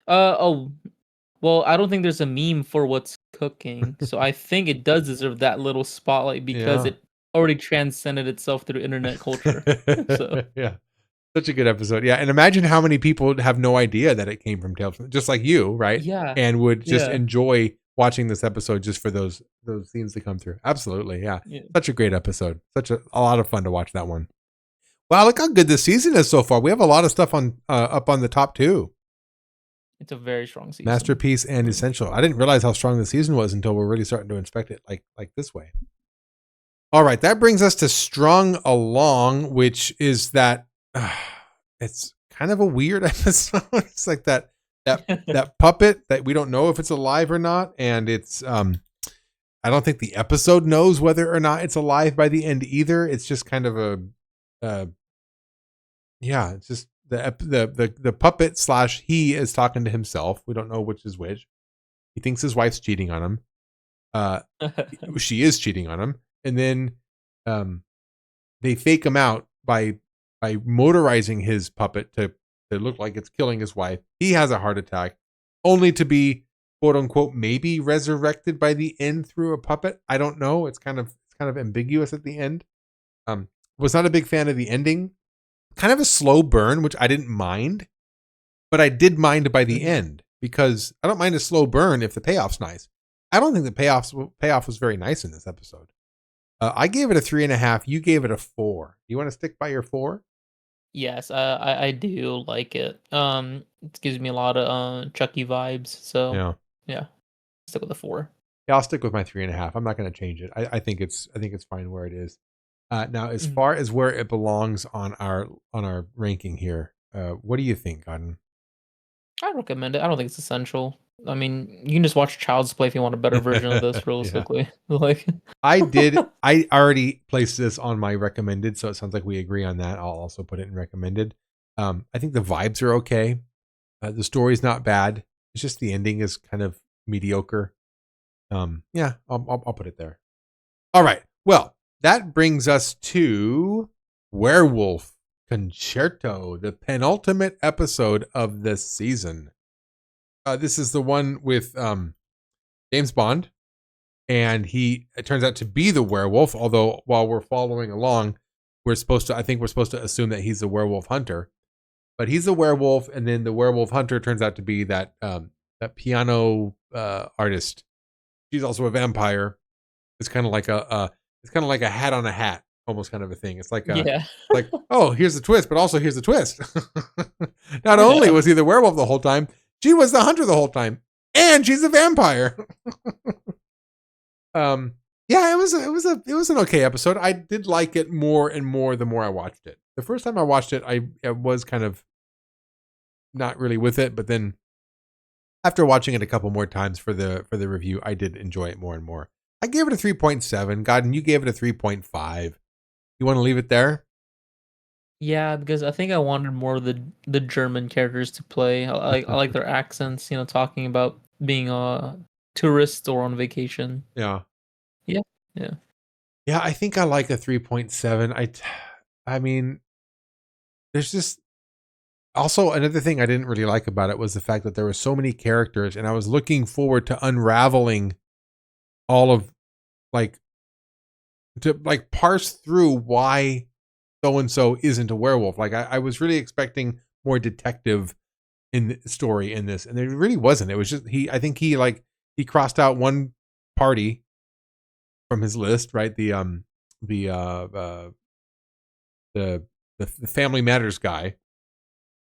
Well, I don't think there's a meme for What's Cooking, so I think it does deserve that little spotlight because it already transcended itself through internet culture. So
yeah. Such a good episode. Yeah. And imagine how many people have no idea that it came from Tales, just like you, right?
Yeah.
And would just enjoy watching this episode just for those scenes to come through. Absolutely. Yeah. Such a great episode. Such a lot of fun to watch that one. Wow, look how good this season is so far. We have a lot of stuff on up on the top 2.
It's a very strong season.
Masterpiece and essential. I didn't realize how strong the season was until we're really starting to inspect it like this way. All right, that brings us to Strung Along, which is that it's kind of a weird episode. It's like that that puppet that we don't know if it's alive or not, and it's I don't think the episode knows whether or not it's alive by the end either. It's just kind of a it's just the puppet / he is talking to himself. We don't know which is which. He thinks his wife's cheating on him. She is cheating on him, and then they fake him out by motorizing his puppet to look like it's killing his wife. He has a heart attack, only to be quote unquote maybe resurrected by the end through a puppet. I don't know. It's kind of ambiguous at the end. Was not a big fan of the ending. Kind of a slow burn, which I didn't mind, but I did mind by the end, because I don't mind a slow burn if the payoff's nice. I don't think the payoff was very nice in this episode. I gave it a 3.5. You gave it a 4. You want to stick by your 4?
Yes, I do like it. It gives me a lot of Chucky vibes. So yeah, stick with the 4.
Yeah, I'll stick with my 3.5. I'm not going to change it. I think it's fine where it is. Now, as far as where it belongs on our ranking here, what do you think, Godden?
I recommend it. I don't think it's essential. I mean, you can just watch Child's Play if you want a better version of this, realistically. Like,
I already placed this on my recommended, so it sounds like we agree on that. I'll also put it in recommended. I think the vibes are okay. The story's not bad. It's just the ending is kind of mediocre. I'll put it there. All right. Well, that brings us to Werewolf Concerto, the penultimate episode of the season. This is the one with James Bond, and it turns out to be the werewolf. Although while we're following along, we're supposed to assume that he's a werewolf hunter, but he's a werewolf, and then the werewolf hunter turns out to be that piano artist. She's also a vampire. It's kind of like a hat on a hat, almost kind of a thing. It's like like, oh, here's the twist, but also here's the twist. Not only was he the werewolf the whole time, she was the hunter the whole time, and she's a vampire. It was an okay episode. I did like it more and more the more I watched it. The first time I watched it, I was kind of not really with it, but then after watching it a couple more times for the review, I did enjoy it more and more. I gave it a 3.7. Godden, you gave it a 3.5. You want to leave it there?
Yeah, because I think I wanted more of the German characters to play. I like their accents, talking about being a tourist or on vacation.
Yeah.
Yeah.
Yeah, I think I like a 3.7. I mean, there's just also another thing I didn't really like about it was the fact that there were so many characters, and I was looking forward to unraveling all of to parse through why so-and-so isn't a werewolf. Like I was really expecting more detective in story in this, and there really wasn't. It was just I think he crossed out one party from his list, right? The Family Matters guy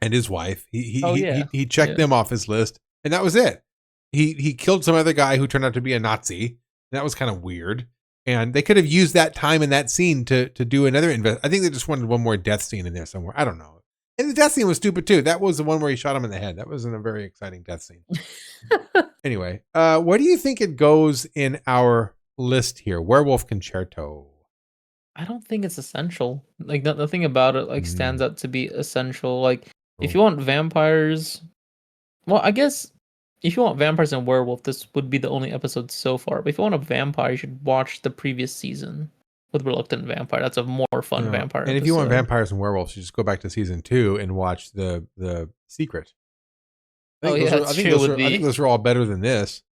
and his wife. He checked them off his list, and that was it. He killed some other guy who turned out to be a Nazi. That was kind of weird. And they could have used that time in that scene to do another I think they just wanted one more death scene in there somewhere. I don't know. And the death scene was stupid too. That was the one where he shot him in the head. That wasn't a very exciting death scene. Anyway, where do you think it goes in our list here? Werewolf Concerto.
I don't think it's essential. Like nothing about it stands out to be essential. Like if you want vampires, well, I guess if you want vampires and werewolf, this would be the only episode so far. But if you want a vampire, you should watch the previous season with Reluctant Vampire. That's a more fun vampire.
And if you want vampires and werewolves, you just go back to season 2 and watch the Secret. I think those are all better than this.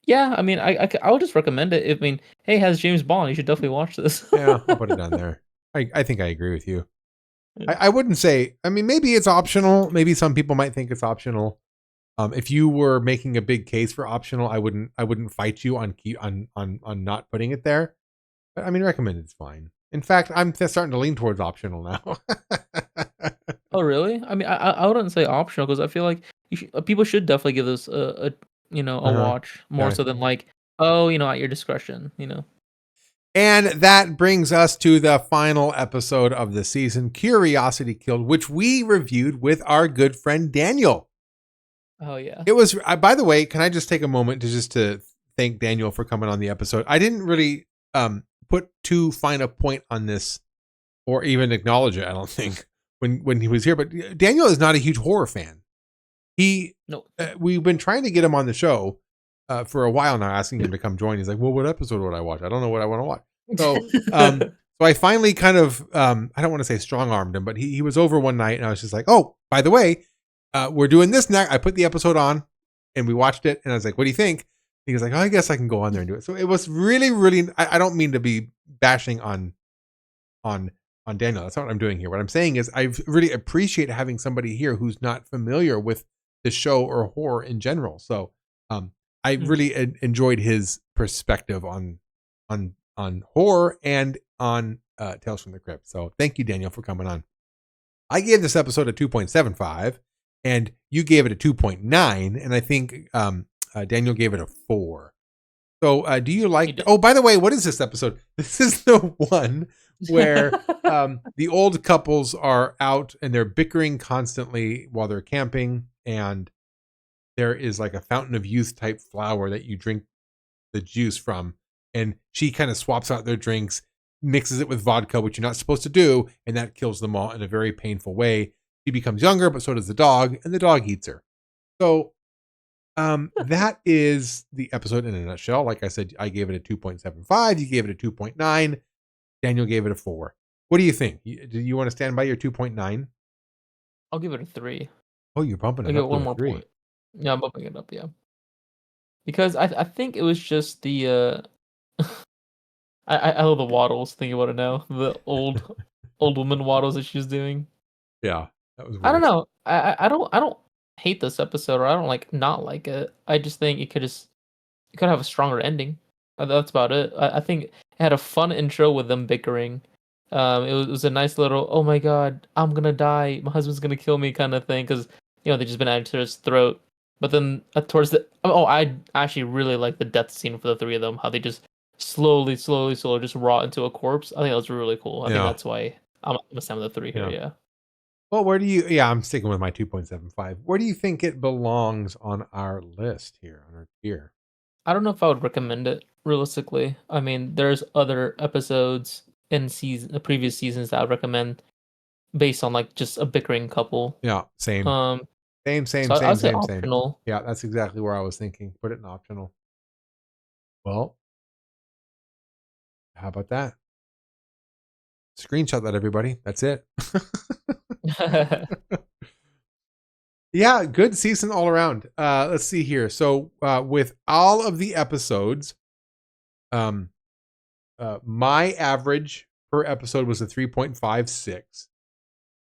Yeah, I mean, I would just recommend it. I mean, hey, it has James Bond. You should definitely watch this.
Yeah, I'll put it on there. I think I agree with you. I wouldn't say. I mean, maybe it's optional. Maybe some people might think it's optional. If you were making a big case for optional, I wouldn't fight you on not putting it there. But I mean, recommended is fine. In fact, I'm starting to lean towards optional now.
Oh, really? I mean, I wouldn't say optional because I feel like people should definitely give this a watch more so than at your discretion.
And that brings us to the final episode of the season, Curiosity Killed, which we reviewed with our good friend Daniel.
Oh yeah.
It was. By the way, can I just take a moment to thank Daniel for coming on the episode? I didn't really put too fine a point on this, or even acknowledge it. I don't think when he was here. But Daniel is not a huge horror fan.
No.
We've been trying to get him on the show for a while now, asking him to come join. He's like, "Well, what episode would I watch? I don't know what I want to watch." So, so I finally kind of, I don't want to say strong armed him, but he was over one night, and I was just like, "Oh, by the way, we're doing this next." I put the episode on, and we watched it, and I was like, "What do you think?" He was like, "Oh, I guess I can go on there and do it." So it was really, really. I don't mean to be bashing on Daniel. That's not what I'm doing here. What I'm saying is, I really appreciate having somebody here who's not familiar with the show or horror in general. So, I really enjoyed his perspective on horror and on Tales from the Crypt. So thank you, Daniel, for coming on. I gave this episode a 2.75, and you gave it a 2.9, and I think Daniel gave it a 4. So do you like... Oh, by the way, what is this episode? This is the one where the old couples are out and they're bickering constantly while they're camping, and there is like a fountain of youth type flower that you drink the juice from, and she kind of swaps out their drinks, mixes it with vodka, which you're not supposed to do, and that kills them all in a very painful way. She becomes younger, but so does the dog, and the dog eats her. So that is the episode in a nutshell. Like I said, I gave it a 2.75. You gave it a 2.9. Daniel gave it a 4. What do you think? Do you want to stand by your 2.9?
I'll give it a 3.
Oh, you're bumping it
I'll
up
give it one
to
more
3.
point. Yeah, I'm bumping it up, yeah. Because I think it was just the I love the waddles, thinking about it now. The old woman waddles that she was doing.
Yeah, that was weird.
I don't know. I don't hate this episode, or I don't not like it. I just think it could have a stronger ending. That's about it. I think it had a fun intro with them bickering. It was a nice little, oh my god, I'm gonna die, my husband's gonna kill me kind of thing, because they just been added to his throat. But then towards I actually really like the death scene for the three of them. How they just slowly just rot into a corpse. I think that was really cool. I think that's why I'm gonna stand with the 3 here. Yeah.
Well, where do you? Yeah, I'm sticking with my 2.75. Where do you think it belongs on our list here, on our tier?
I don't know if I would recommend it realistically. I mean, there's other episodes in the previous seasons that I would recommend based on just a bickering couple.
Yeah, same. Same.
Optional.
Yeah, that's exactly where I was thinking. Put it in optional. Well, how about that? Screenshot that, everybody. That's it. Yeah, good season all around. Let's see here. So with all of the episodes, my average per episode was a 3.56.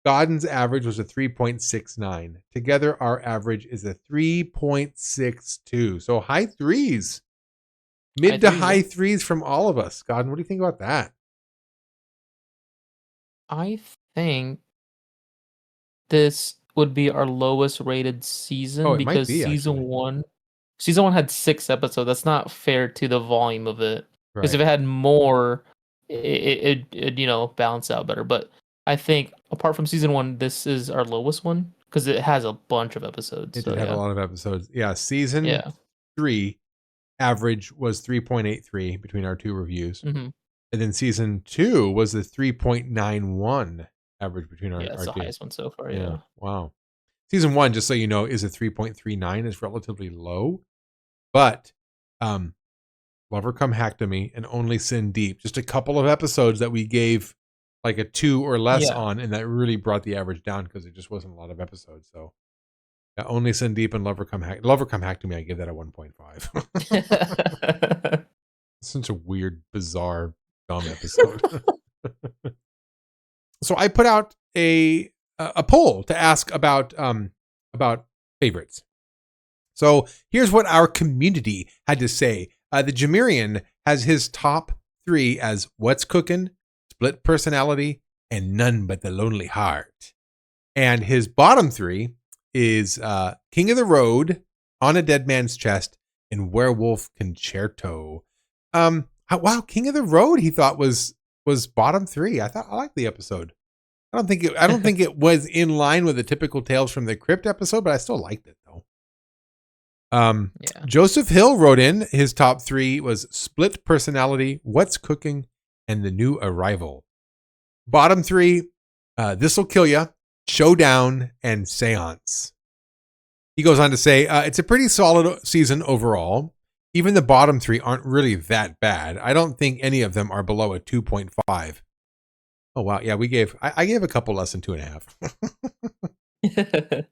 Godden's average was a 3.69. Together, our average is a 3.62. So high threes. Mid to high threes from all of us. Godden, what do you think about that?
I think this would be our lowest rated season because season one had 6 episodes. That's not fair to the volume of it. Because if it had more, it'd balance out better. But I think apart from season 1, this is our lowest one because it has a bunch of episodes.
It did have a lot of episodes. Yeah, season 3 average was 3.83 between our 2 reviews.
Mm-hmm.
And then season 2 was a 3.91 average between our 2.
Yeah, it's the highest one so far, yeah.
Wow. Season 1, just so you know, is a 3.39. It's relatively low. But Lover Come Hack to Me and Only Sin Deep, just a couple of episodes that we gave like a 2 or less on, and that really brought the average down because it just wasn't a lot of episodes. So yeah, Only Sin Deep and Lover Come Hack to Me, I give that a 1.5. Such a weird, bizarre, dumb episode. So I put out a poll to ask about favorites. So here's what our community had to say. TheJimiRyan has his top 3 as What's Cookin', Split Personality, and None But the Lonely Heart. And his bottom 3 is King of the Road, On a Dead Man's Chest, and Werewolf Concerto. Wow, King of the Road he thought was bottom 3. I liked the episode. I don't think it was in line with a typical Tales from the Crypt episode, but I still liked it though.
Yeah.
Joseph Hill wrote in his top 3 was Split Personality, What's Cooking, and The New Arrival. Bottom 3, This'll Kill Ya, Showdown, and Seance. He goes on to say, it's a pretty solid season overall. Even the bottom 3 aren't really that bad. I don't think any of them are below a 2.5. Oh, wow. Yeah, I gave a couple less than 2.5.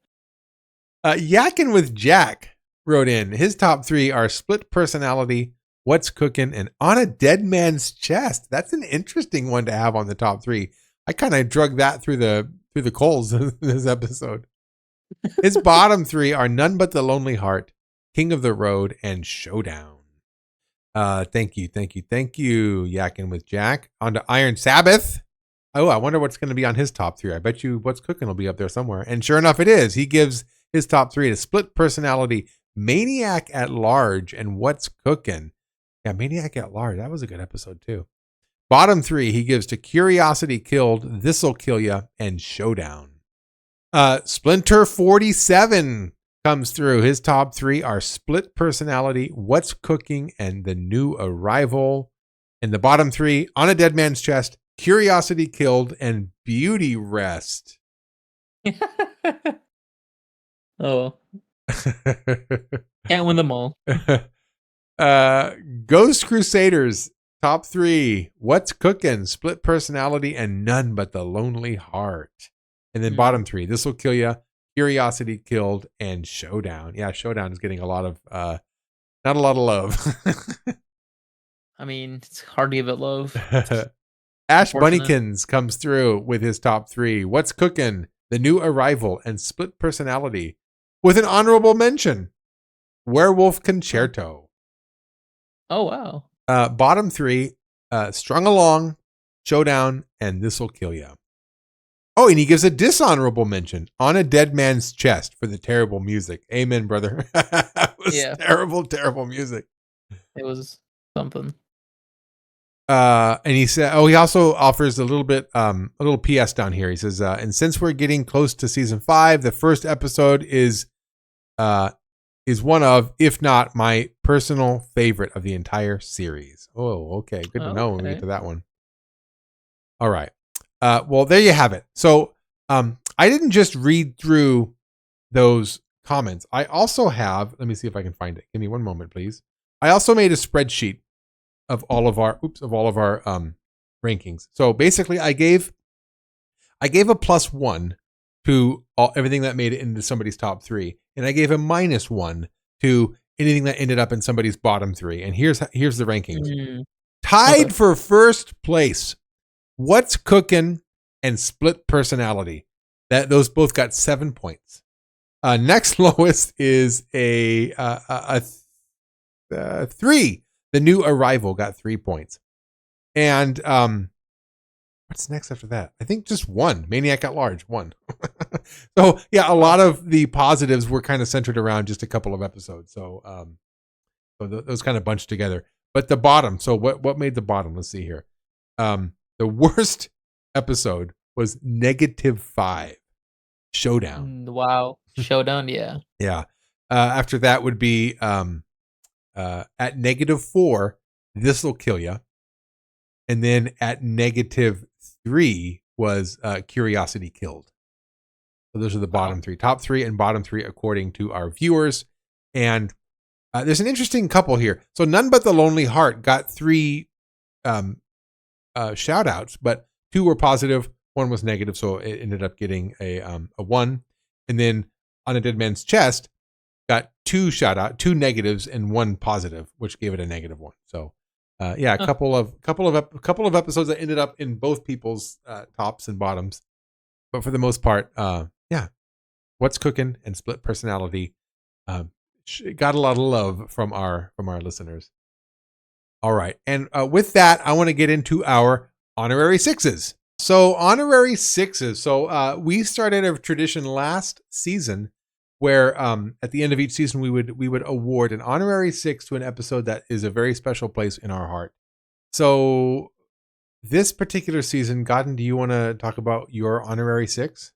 Yakkin' with Jack wrote in, his top 3 are Split Personality, What's Cooking, and On a Dead Man's Chest. That's an interesting one to have on the top 3. I kind of drug that through the coals in this episode. His bottom 3 are None But the Lonely Heart, King of the Road, and Showdown. Thank you, Yakkin' with Jack. On to Iron Sabbath. Oh, I wonder what's going to be on his top 3. I bet you What's Cooking will be up there somewhere. And sure enough, it is. He gives his top 3 to Split Personality, Maniac at Large, and What's Cooking. Yeah, Maniac at Large. That was a good episode too. Bottom 3 he gives to Curiosity Killed, This'll Kill Ya, and Showdown. Splinter 47 comes through. His top 3 are Split Personality, What's Cooking, and The New Arrival. And the bottom 3, On a Dead Man's Chest, Curiosity Killed, and Beauty Rest.
Oh. Can't win them all.
Ghost Crusaders, top 3, What's Cooking, Split Personality, and None But the Lonely Heart. And then bottom 3, This'll Kill Ya, Curiosity Killed, and Showdown. Yeah, Showdown is getting a lot of, not a lot of love.
I mean, it's hard to give it love.
Ash Bunnykins comes through with his top 3, What's Cooking, The New Arrival, and Split Personality, with an honorable mention, Werewolf Concerto.
Oh, wow.
Bottom 3, Strung Along, Showdown, and This'll Kill Ya. Oh, and he gives a dishonorable mention, On a Dead Man's Chest, for the terrible music. Amen, brother. It was terrible music.
It was something.
And he said, he also offers a little bit, a little PS down here. He says, and since we're getting close to season 5, the first episode is one of, if not my personal favorite of the entire series. Oh, okay. Good to know when we get to that one. All right. Well, there you have it. So, I didn't just read through those comments. I also have, let me see if I can find it. Give me one moment, please. I also made a spreadsheet of all of our rankings. So basically I gave a +1 to everything that made it into somebody's top 3, and I gave a -1 to anything that ended up in somebody's bottom 3. And here's the rankings. Tied for first place, What's Cooking and Split Personality. Those both got 7 points. Next lowest is a 3. The New Arrival got 3 points. And what's next after that? I think just 1. Maniac at Large, 1. So yeah, a lot of the positives were kind of centered around just a couple of episodes. So those kind of bunched together. But the bottom, so what made the bottom? Let's see here. The worst episode was -5. Showdown.
Wow. Showdown, yeah.
Yeah. After that would be at -4, This'll Kill Ya. And then at -3 was Curiosity Killed. So those are the bottom 3. Top 3 and bottom 3 according to our viewers. And there's an interesting couple here. So None But the Lonely Heart got 3 shout outs, but 2 were positive, 1 was negative, so it ended up getting a 1. And then On a Dead Man's Chest got 2 negatives and 1 positive, which gave it a -1. So a couple of episodes that ended up in both people's tops and bottoms, but for the most part, What's Cooking and Split Personality got a lot of love from our listeners. All right, and with that, I want to get into our honorary 6s. So honorary 6s. So we started a tradition last season where at the end of each season we would award an honorary 6 to an episode that is a very special place in our heart. So this particular season, Godden, do you want to talk about your honorary 6?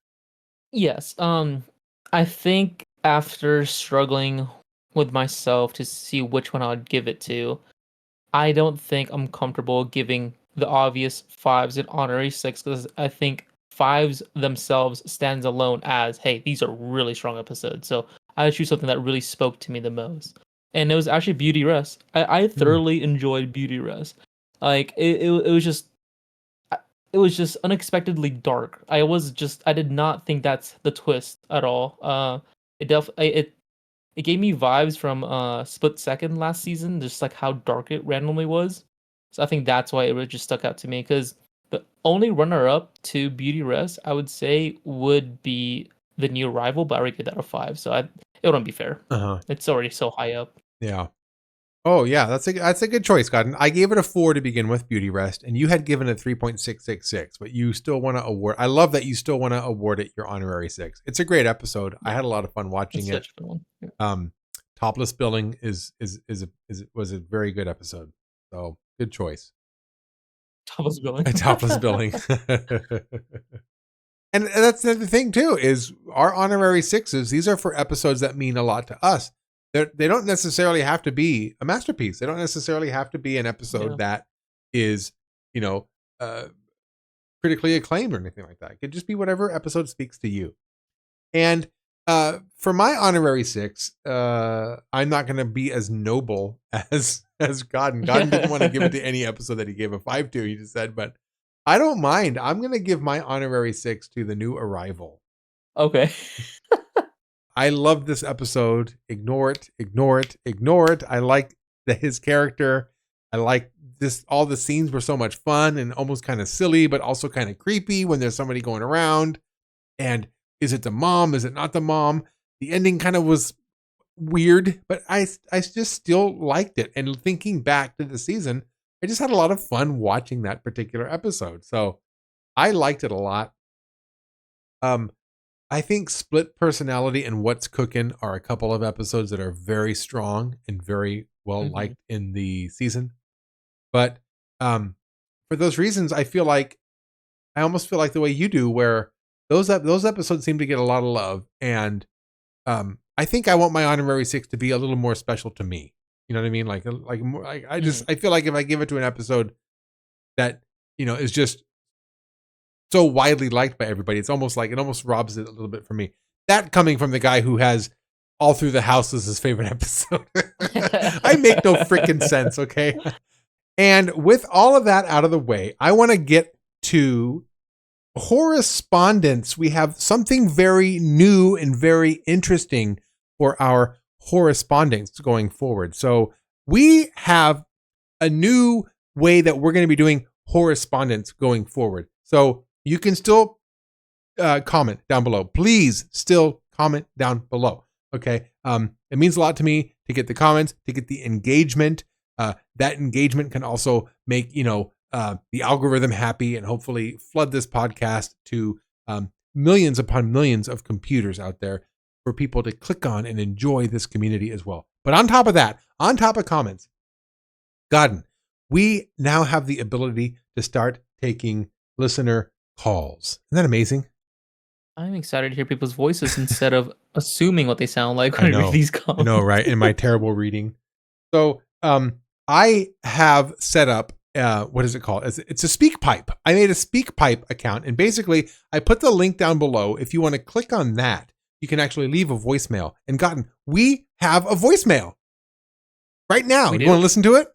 Yes. I think after struggling with myself to see which one I'd give it to. I don't think I'm comfortable giving the obvious 5s an honorary 6 because I think 5s themselves stands alone as, hey, these are really strong episodes. So I choose something that really spoke to me the most. And it was actually Beauty Rest. I thoroughly enjoyed Beauty Rest. Like it was just unexpectedly dark. I did not think that's the twist at all. It gave me vibes from Split Second last season, just like how dark it randomly was. So I think that's why it really just stuck out to me. Because the only runner-up to Beauty Rest, I would say, would be The New Arrival, but I already gave that a 5, so it wouldn't be fair. It's already so high up.
Yeah. Oh yeah, that's a good choice, Godden. I gave it a 4 to begin with, Beauty Rest, and you had given it 3.666, but you still want to award. I love that you still want to award it your honorary 6. It's a great episode. I had a lot of fun watching it.
Such a good one. Yeah.
Topless Billing was a very good episode. So good choice.
Topless Billing.
Topless Billing. And that's the thing too, is our honorary 6s. These are for episodes that mean a lot to us. They don't necessarily have to be a masterpiece. They don't necessarily have to be an episode that is, critically acclaimed or anything like that. It could just be whatever episode speaks to you. And for my honorary 6, I'm not going to be as noble as Godden. Godden didn't want to give it to any episode that he gave a 5 to, he just said, but I don't mind. I'm going to give my honorary 6 to The New Arrival.
Okay.
I love this episode. Ignore it, ignore it, ignore it. I like his character. I like this. All the scenes were so much fun and almost kind of silly, but also kind of creepy when there's somebody going around. And is it the mom? Is it not the mom? The ending kind of was weird, but I just still liked it. And thinking back to the season, I just had a lot of fun watching that particular episode. So I liked it a lot. I think Split Personality and What's Cookin' are a couple of episodes that are very strong and very well liked in the season. But for those reasons, I almost feel like the way you do, where those episodes seem to get a lot of love. And I think I want my honorary 6 to be a little more special to me. You know what I mean? I feel like if I give it to an episode that, is just so widely liked by everybody, it almost robs it a little bit from me. That coming from the guy who has All Through the House as his favorite episode. I make no freaking sense, okay? And with all of that out of the way, I want to get to Horrespondence. We have something very new and very interesting for our Horrespondence going forward. So we have a new way that we're going to be doing Horrespondence going forward. So you can still comment down below. Please still comment down below. Okay. It means a lot to me to get the comments, to get the engagement. That engagement can also make, the algorithm happy and hopefully flood this podcast to millions upon millions of computers out there for people to click on and enjoy this community as well. But on top of that, on top of comments, Godden, we now have the ability to start taking listener calls. Isn't that amazing?
I'm excited to hear people's voices instead of assuming what they sound like when I read these comments.
I know, right? In my terrible reading. So I have set up, what is it called? It's a SpeakPipe. I made a SpeakPipe account, and basically I put the link down below. If you want to click on that, you can actually leave a voicemail. And Godden, we have a voicemail right now. You want to listen to it?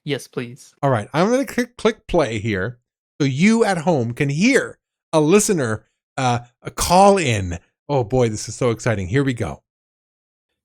Yes, please.
All right. I'm going to click play here so you at home can hear a listener a call in. Oh boy, this is so exciting. Here we go.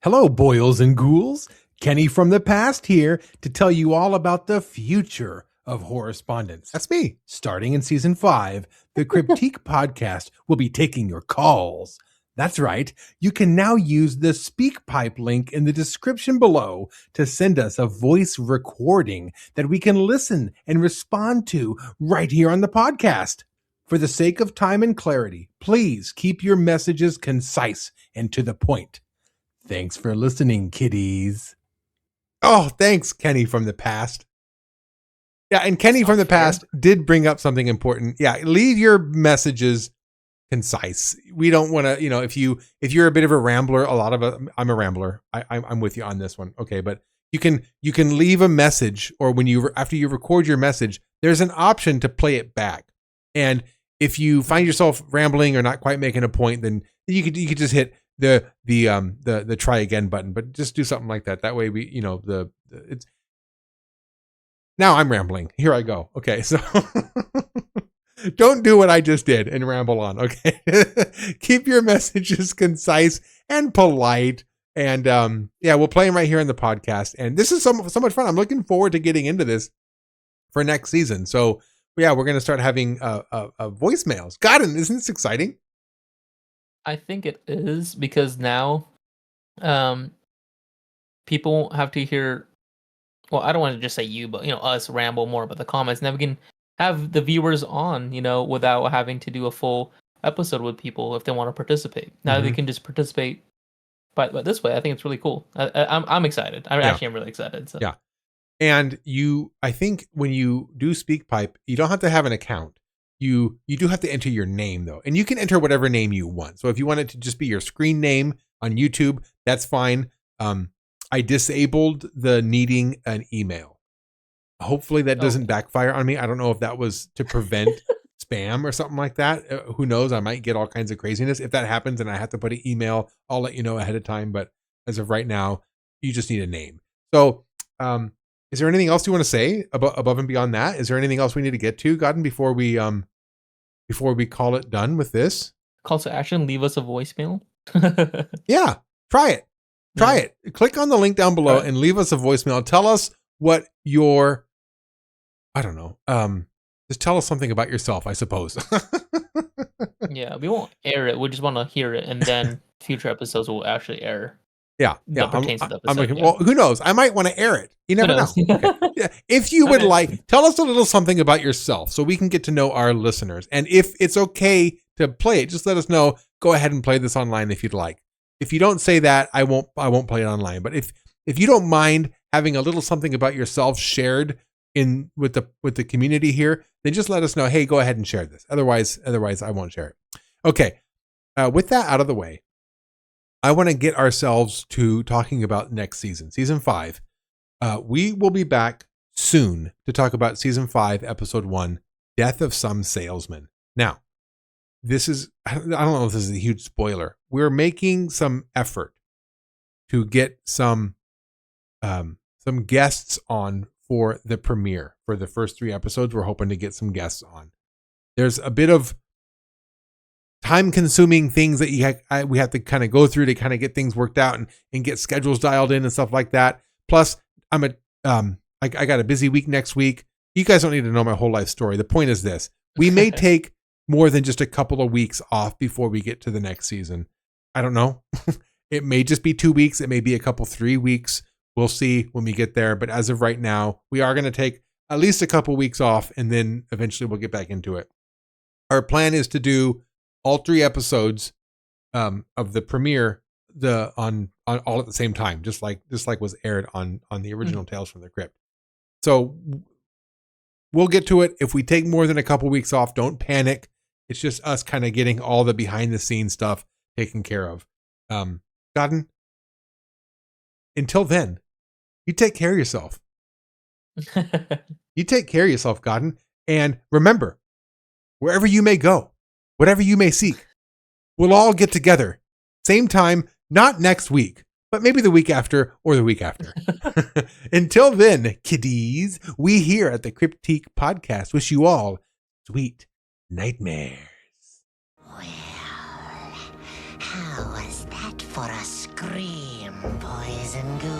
Hello, boils and ghouls. Kenny from the past here to tell you all about the future of Horrespondence. That's me. Starting in season 5, the Critique podcast will be taking your calls. That's right. You can now use the SpeakPipe link in the description below to send us a voice recording that we can listen and respond to right here on the podcast. For the sake of time and clarity, please keep your messages concise and to the point. Thanks for listening, kiddies. Oh, thanks, Kenny from the past. Yeah, and Kenny from the past did bring up something important. Yeah, leave your messages concise. We don't want to, if you're a bit of a rambler, I'm a rambler. I'm with you on this one. Okay. But you can leave a message, or after you record your message, there's an option to play it back. And if you find yourself rambling or not quite making a point, then you could just hit the try again button, but just do something like that. That way it's now I'm rambling. Here I go. Okay. So don't do what I just did and ramble on. Okay. Keep your messages concise and polite. And we'll play them right here in the podcast. And this is so much fun. I'm looking forward to getting into this for next season. So yeah, we're going to start having voicemails. Godden, isn't this exciting?
I think it is, because now people have to hear, well, I don't want to just say you, but us ramble more about the comments. Now we can have the viewers on, without having to do a full episode with people if they want to participate. Now they can just participate but this way. I think it's really cool. I'm excited. I'm really excited. So.
Yeah. And I think when you do SpeakPipe, you don't have to have an account. You do have to enter your name though. And you can enter whatever name you want. So if you want it to just be your screen name on YouTube, that's fine. I disabled the needing an email. Hopefully that doesn't backfire on me. I don't know if that was to prevent spam or something like that. Who knows? I might get all kinds of craziness. If that happens and I have to put an email, I'll let you know ahead of time. But as of right now, you just need a name. So, is there anything else you want to say above and beyond that? Is there anything else we need to get to, Godden, before we call it done with this?
Call to action, leave us a voicemail.
Yeah, try it. Try it. Click on the link down below and leave us a voicemail. Tell us what just tell us something about yourself, I suppose.
Yeah, we won't air it. We just want to hear it, and then future episodes will actually air.
Yeah. I'm looking. Well, who knows? I might want to air it. You never know. Okay. Yeah. If you would like, tell us a little something about yourself so we can get to know our listeners. And if it's okay to play it, just let us know. Go ahead and play this online if you'd like. If you don't say that, I won't play it online. But if you don't mind having a little something about yourself shared with the community here, then just let us know. Hey, go ahead and share this. Otherwise I won't share it. Okay. With that out of the way, I want to get ourselves to talking about next season, season 5. We will be back soon to talk about season 5, episode 1, Death of Some Salesman. Now, I don't know if this is a huge spoiler. We're making some effort to get some guests on for the premiere. For the first 3 episodes, we're hoping to get some guests on. There's a bit of time-consuming things that we have to kind of go through to kind of get things worked out and get schedules dialed in and stuff like that. Plus, I got a busy week next week. You guys don't need to know my whole life story. The point is this: we may take more than just a couple of weeks off before we get to the next season. I don't know. It may just be 2 weeks. It may be a couple, 3 weeks. We'll see when we get there. But as of right now, we are going to take at least a couple weeks off, and then eventually we'll get back into it. Our plan is to do all 3 episodes of the premiere on all at the same time, just like was aired on the original Tales from the Crypt. So we'll get to it. If we take more than a couple weeks off, don't panic. It's just us kind of getting all the behind the scenes stuff taken care of. Godden, until then, you take care of yourself. You take care of yourself, Godden. And remember, wherever you may go, whatever you may seek, we'll all get together. Same time, not next week, but maybe the week after or the week after. Until then, kiddies, we here at the Cryptique Podcast wish you all sweet nightmares.
Well, how was that for a scream, boys and girls?